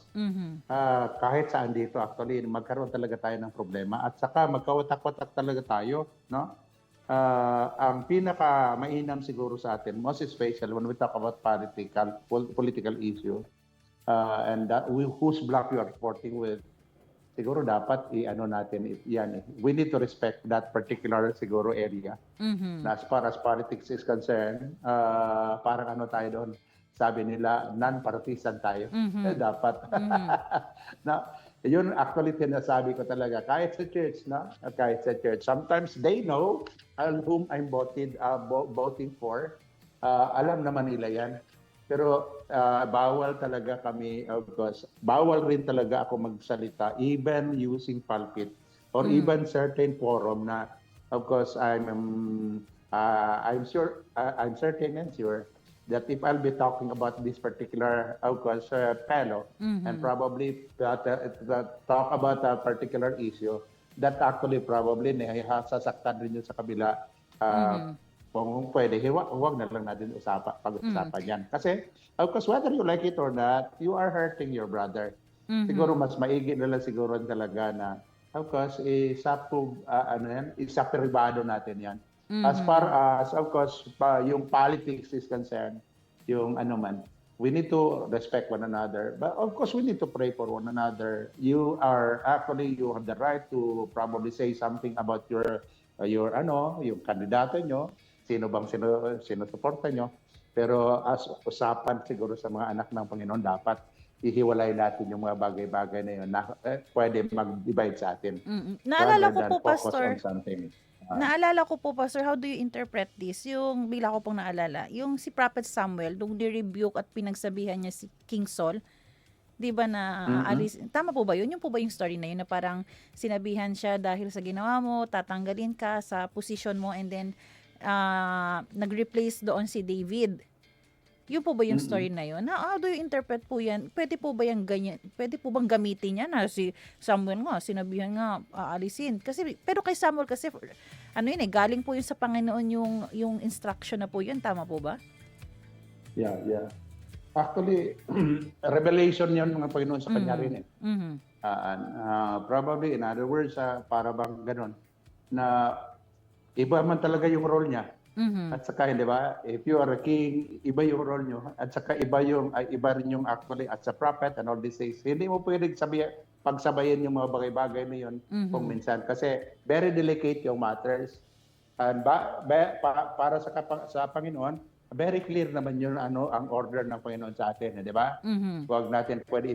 kahit saan dito actually magkaroon talaga tayo ng problema at saka magkawatak-watak talaga tayo, no? Ang pinaka mainam siguro sa atin, most especially when we talk about political issue, and whose block you are supporting with. siguro dapat i-ano natin yan eh. We need to respect that particular siguro area. Na as far as politics is concerned, parang ano tayo doon, sabi nila, non-partisan tayo. Dapat. Na, yun actually sinasabi ko talaga, kahit sa church, no? Kahit sa church. Sometimes they know whom I'm voting for. Alam naman nila yan. Pero bawal talaga kami, of course, bawal rin talaga ako magsalita, even using pulpit or even certain forum na, of course, I'm certain and sure that if I'll be talking about this particular, of course, fellow, and probably talk about a particular issue, that actually probably sasaktan rin yun sa kabila. Kung pwede, huwag na lang natin pag-usapan yan. Kasi, of course, whether you like it or not, you are hurting your brother. Siguro mas maigi na lang siguro talaga na, of course, isa pribado natin yan. As far as, of course, yung politics is concerned, yung ano man, we need to respect one another. But of course, we need to pray for one another. You have the right to probably say something about yung kandidato nyo, sino sinusuporta nyo. Pero as usapan siguro sa mga anak ng Panginoon, dapat ihiwalay natin yung mga bagay-bagay na yun na pwede mag-divide sa atin. Naalala ko po, Pastor. Naalala ko po, Pastor, how do you interpret this? Yung bigla ko pong naalala, yung si Prophet Samuel, nung ni-rebuke at pinagsabihan niya si King Saul, di ba na alis, tama po ba yun? Yung po ba yung story na yun na parang sinabihan siya dahil sa ginawa mo, tatanggalin ka sa position mo and then nag-replace doon si David. Yun po ba yung story na yun? How do you interpret po yan? Pwede po ba yung ganyan? Pwede po bang gamitin yan na si Samuel nga, sinabihan nga, aalisin? Kasi, pero kay Samuel kasi, ano yun galing po yun sa Panginoon yung instruction na po yun. Tama po ba? Yeah. Actually, revelation yun ng Panginoon sa kanya rin eh. Probably, in other words, para bang ganun, na iba man talaga yung role niya. At saka, di ba, if you are a king, iba yung role nyo. At saka iba rin yung actually as a prophet and all these things. Hindi mo pwedeng pagsabayin yung mga bagay-bagay na yun kung minsan. Kasi very delicate yung matters. And para sa Panginoon, very clear naman yun ang order ng Panginoon sa atin. Di ba? Huwag natin pwede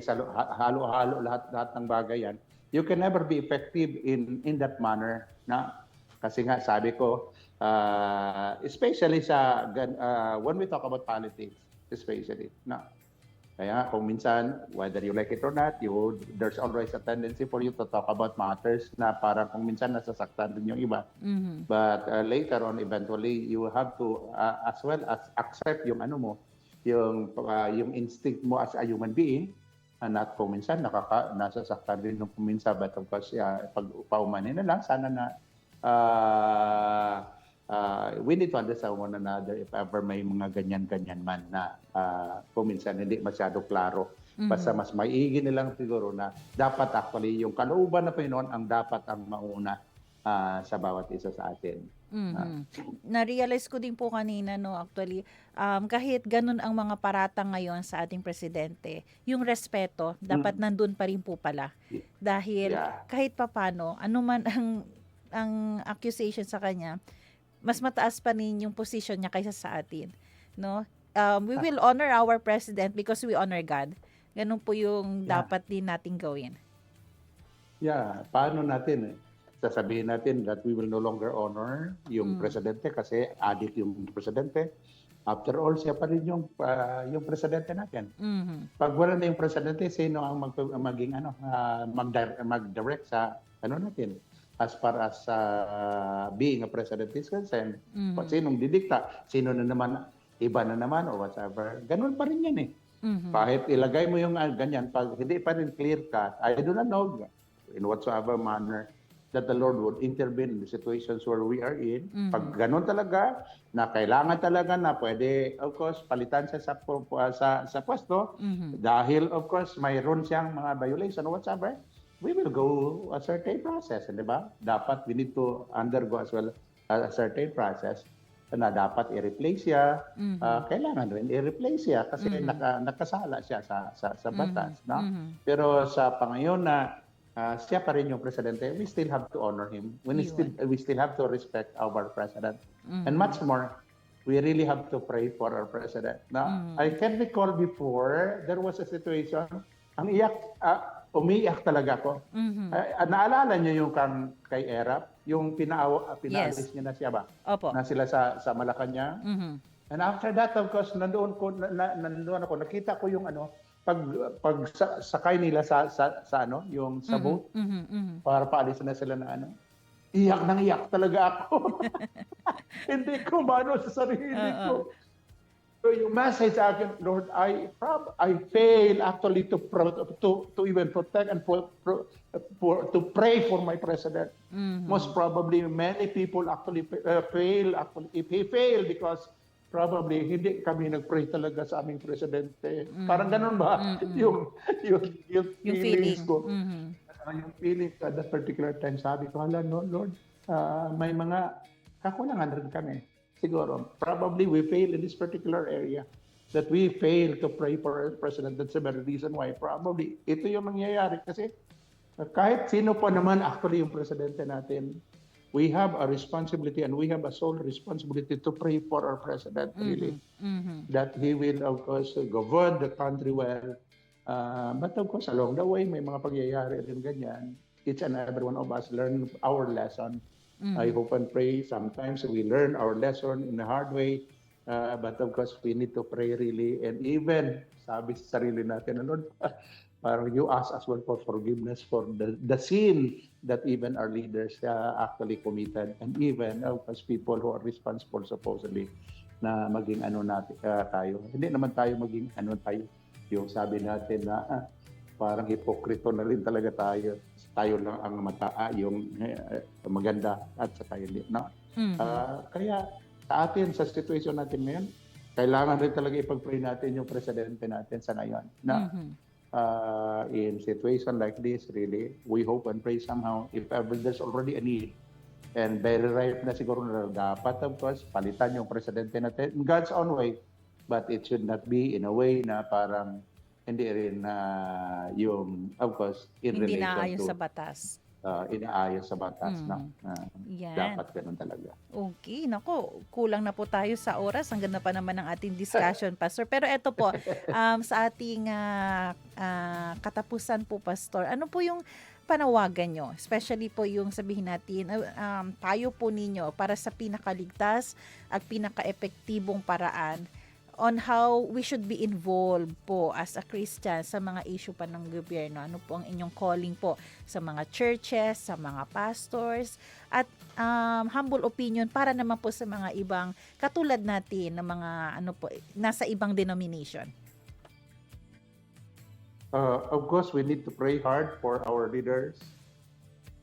halo-halo lahat ng bagay yan. You can never be effective in that manner. Kasi nga, sabi ko, especially when we talk about politics, especially. Kaya kung minsan, whether you like it or not, there's always a tendency for you to talk about matters na parang kung minsan nasasaktan din yung iba. But later on, eventually, you have to as well as accept yung yung instinct mo as a human being. At kung minsan nasasaktan din yung minsan, but of course, pag paumanin na lang, sana na we need to understand one another if ever may mga ganyan-ganyan man na kung minsan hindi masyado klaro. Basta mas maigi nilang siguro na dapat actually yung kalooban na Panginoon ang dapat ang mauna sa bawat isa sa atin. Na-realize ko din po kanina, actually, kahit ganun ang mga paratang ngayon sa ating presidente, yung respeto, dapat nandun pa rin po pala. Dahil kahit papano, ano man ang accusation sa kanya, mas mataas pa rin yung position niya kaysa sa atin. We will honor our president because we honor God. Ganun po yung dapat din nating gawin. Paano natin sasabihin natin that we will no longer honor yung presidente kasi adik yung presidente. After all, siya pa rin yung presidente natin. Pag wala na yung presidente, sino ang mag-direct sa natin? As far as being a president is concerned, sinong didikta, sino na naman, iba na naman or whatever. Ganun pa rin yan eh. Kahit ilagay mo yung ganyan, pag hindi pa rin clear cut, I do not know in whatsoever manner that the Lord would intervene in the situations where we are in. Pag ganun talaga, na kailangan talaga na pwede, of course, palitan siya sa pwesto, dahil, of course, mayroon siyang mga violation or whatsoever, we will go a certain process, di ba? Dapat we need to undergo as well a certain process na dapat i-replace siya. Kailangan rin i-replace siya kasi nakasala siya sa batas. No? Pero sa pangayon na siya pa rin yung presidente, we still have to honor him. We still have to respect our president. And much more, we really have to pray for our president. Now, I can recall before, there was a situation, umiiyak talaga ako. Naalala niyo yung kay Erap, yung pinaalis niya na siya ba? Opo. Na sila sa Malacanang. And after that, of course, nandoon ako, nakita ko yung pag sakay nila sa yung sa boat, para paalis na sila na iyak talaga ako. Hindi ko mano sa sarili ko. So yung message sa akin, Lord, I fail actually to even protect and to pray for my president. Most probably, many people actually fail. If he failed because probably hindi kami nag-pray talaga sa aming presidente. Parang ganun ba? Yung feelings ko. Yung feeling at that particular time, sabi ko, no, Lord, may mga kakulangan rin kami. Siguro, probably we fail in this particular area. That we fail to pray for our president. That's the very reason why probably ito yung mangyayari. Kasi kahit sino pa naman actually yung presidente natin, we have a responsibility and we have a sole responsibility to pray for our president, really. That he will, of course, govern the country well. But of course, along the way, may mga pagyayari rin ganyan. Each and every one of us learn our lesson. I hope and pray sometimes we learn our lesson in a hard way. But of course, we need to pray really. And even, sabi sa sarili natin, Lord, parang you ask as well for forgiveness for the sin that even our leaders actually committed. And even, of course, people who are responsible supposedly na maging tayo. Hindi naman tayo maging tayo. Yung sabi natin na parang hipokrito na rin talaga tayo. Tayo lang ang yung maganda at sa tayo hindi. No? Kaya sa atin, sa situation natin ngayon, kailangan rin talaga ipag-pray natin yung presidente natin sa ngayon. In situation like this, really, we hope and pray somehow if ever there's already a need. And very ripe na siguro na dapat, of course, palitan yung presidente natin in God's own way. But it should not be in a way na parang hindi rin yung, of course, in hindi relation naayon to sa batas. Inaayos sa batas. Dapat ganun talaga. Okay, nako, kulang na po tayo sa oras. Ang ganda pa naman ng ating discussion, Pastor. Pero eto po, sa ating katapusan po, Pastor, ano po yung panawagan nyo? Especially po yung sabihin natin, tayo po ninyo para sa pinakaligtas at pinaka-epektibong paraan on how we should be involved po as a Christian sa mga issue pa ng gobyerno. Ano po ang inyong calling po sa mga churches, sa mga pastors, at humble opinion para naman po sa mga ibang katulad natin na mga nasa ibang denomination. Of course, we need to pray hard for our leaders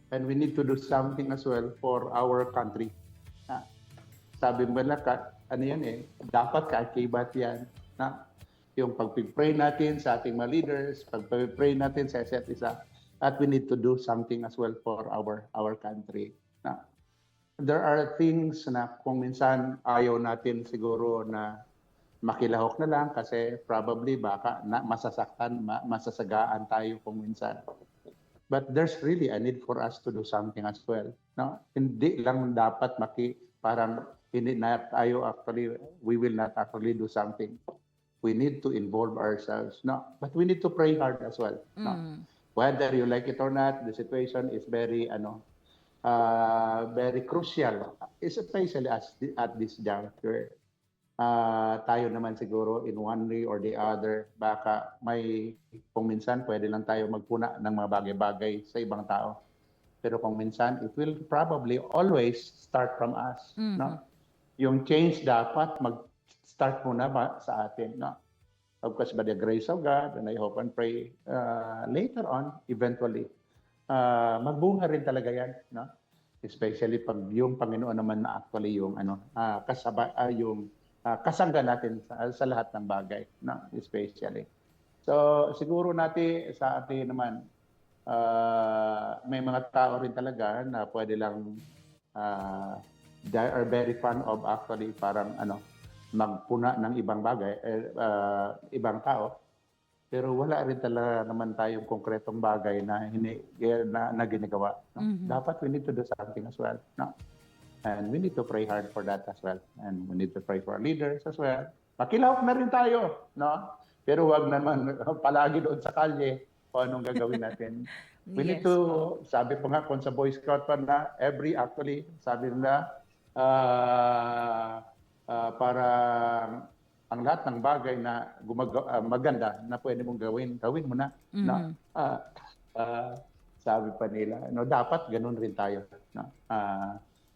and we need to do something as well for our country. Sabi mo na dapat kaakibat yan. Yung pag-pray natin sa ating mga leaders, pag-pray natin sa isa't isa, at we need to do something as well for our country. There are things na kung minsan ayaw natin siguro na makilahok na lang kasi probably baka masasagaan tayo kung minsan. But there's really a need for us to do something as well. Hindi lang dapat parang hindi na tayo we will not actually do something. We need to involve ourselves. But we need to pray hard as well. Whether you like it or not, the situation is very very crucial, especially at this juncture. Tayo naman siguro in one way or the other, baka kung minsan pwede lang tayo magpuna ng mga bagay-bagay sa ibang tao. Pero kung minsan, it will probably always start from us. Yung change dapat mag-start muna sa atin. Of course, by the grace of God, and I hope and pray later on, eventually, magbunga rin talaga yan. Especially pag yung Panginoon naman na actually yung kasangga natin sa lahat ng bagay. Especially. So, siguro sa atin naman, may mga tao rin talaga na pwede lang they are very fond of actually parang magpuna ng ibang bagay, ibang tao. Pero wala rin talaga naman tayong konkretong bagay na na ginagawa. No? Dapat we need to do something as well. No? And we need to pray hard for that as well. And we need to pray for our leaders as well. Makilahok na rin tayo. No? Pero wag naman palagi doon sa kalye kung anong gagawin natin. We need to, sabi pa nga kung sa Boy Scout pa na, sabi nila, para ang lahat ng bagay na maganda na pwede mong gawin mo na. No? Sabi pa nila, no, dapat ganun rin tayo. No?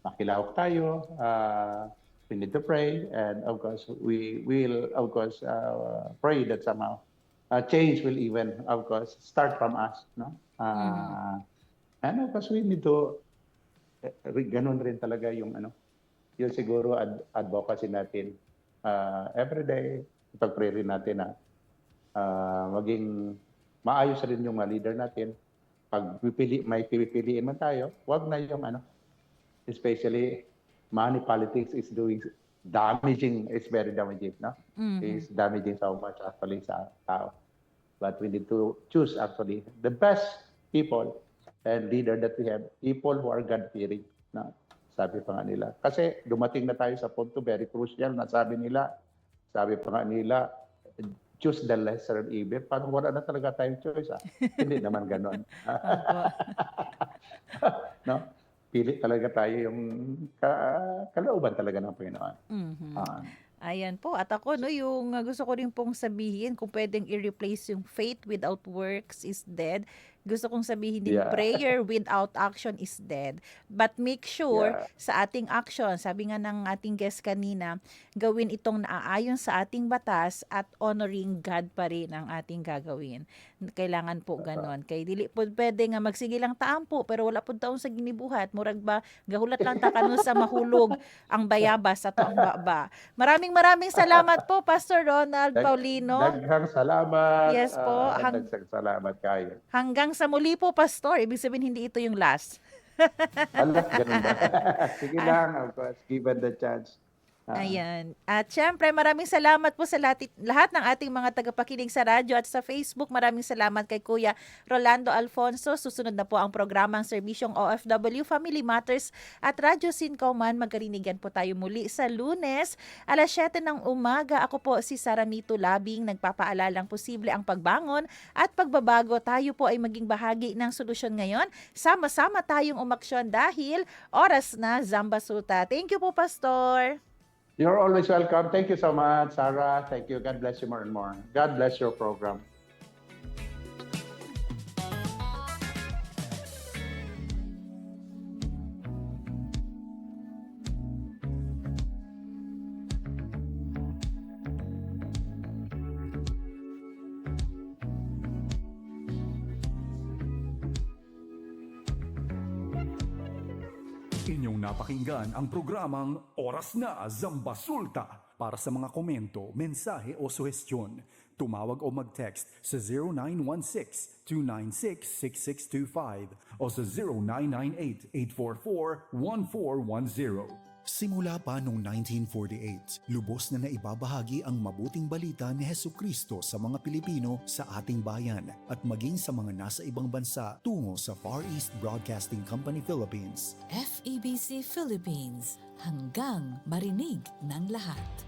Makilahok tayo, we need to pray, and of course, we will, of course, pray that somehow change will even, of course, start from us. No? And of course, we need to, ganun rin talaga yung yung siguro advocacy natin. Every day, ipag-pray rin natin na maging maayos rin yung leader natin. Pag may pipiliin man tayo, wag na yung especially money politics is damaging, it's very damaging, no? It's damaging so much actually sa tao. But we need to choose actually the best people and leader that we have, people who are God-fearing, no? Sabi pa nga nila. Kasi dumating na tayo sa punto, very crucial, na sabi pa nga nila, choose the lesser evil. Parang wala na talaga tayong choice. Hindi naman ganon. No? Pili talaga tayo yung kalooban talaga ng Panginoon. Ayan po. At ako, yung gusto ko rin pong sabihin, kung pwedeng i-replace yung faith without works is dead. Gusto kong sabihin din, prayer without action is dead. But make sure sa ating action, sabi nga ng ating guest kanina, gawin itong naaayon sa ating batas at honoring God pa rin ang ating gagawin. Kailangan po ganon. Kay dili po pwede nga magsige lang taam po, pero wala po taon sa ginibuhat. Murag ba, gahulat lang takano sa mahulog ang bayabas at ang baba. Maraming salamat po, Pastor Ronald Paulino. Daghang salamat. Yes po. Daghang salamat kayo. Hanggang sa muli po, Pastor. Ibig sabihin, hindi ito yung last. Alas, ganun ba? Sige lang, of course, given the chance. Ayan. At syempre, maraming salamat po sa lahat ng ating mga tagapakinig sa radyo at sa Facebook. Maraming salamat kay Kuya Rolando Alfonso. Susunod na po ang programang Serbisyong OFW Family Matters at Radyo Sincoman. Magkarinigan po tayo muli sa Lunes, alas 7 ng umaga. Ako po si Saramito Labing, nagpapaalalang posible ang pagbangon at pagbabago. Tayo po ay maging bahagi ng solusyon ngayon. Sama-sama tayong umaksyon dahil oras na Zambasuta. Thank you po, Pastor. You're always welcome. Thank you so much, Sarah. Thank you. God bless you more and more. God bless your program. Inyong napakinggan ang programang Oras na Zambasulta. Para sa mga komento, mensahe o suhestyon, tumawag o mag-text sa 0916-296-6625 o sa 0998-844-1410. Simula pa noong 1948, lubos na naibabahagi ang mabuting balita ni Hesukristo sa mga Pilipino sa ating bayan at maging sa mga nasa ibang bansa tungo sa Far East Broadcasting Company Philippines. FEBC Philippines, hanggang marinig ng lahat.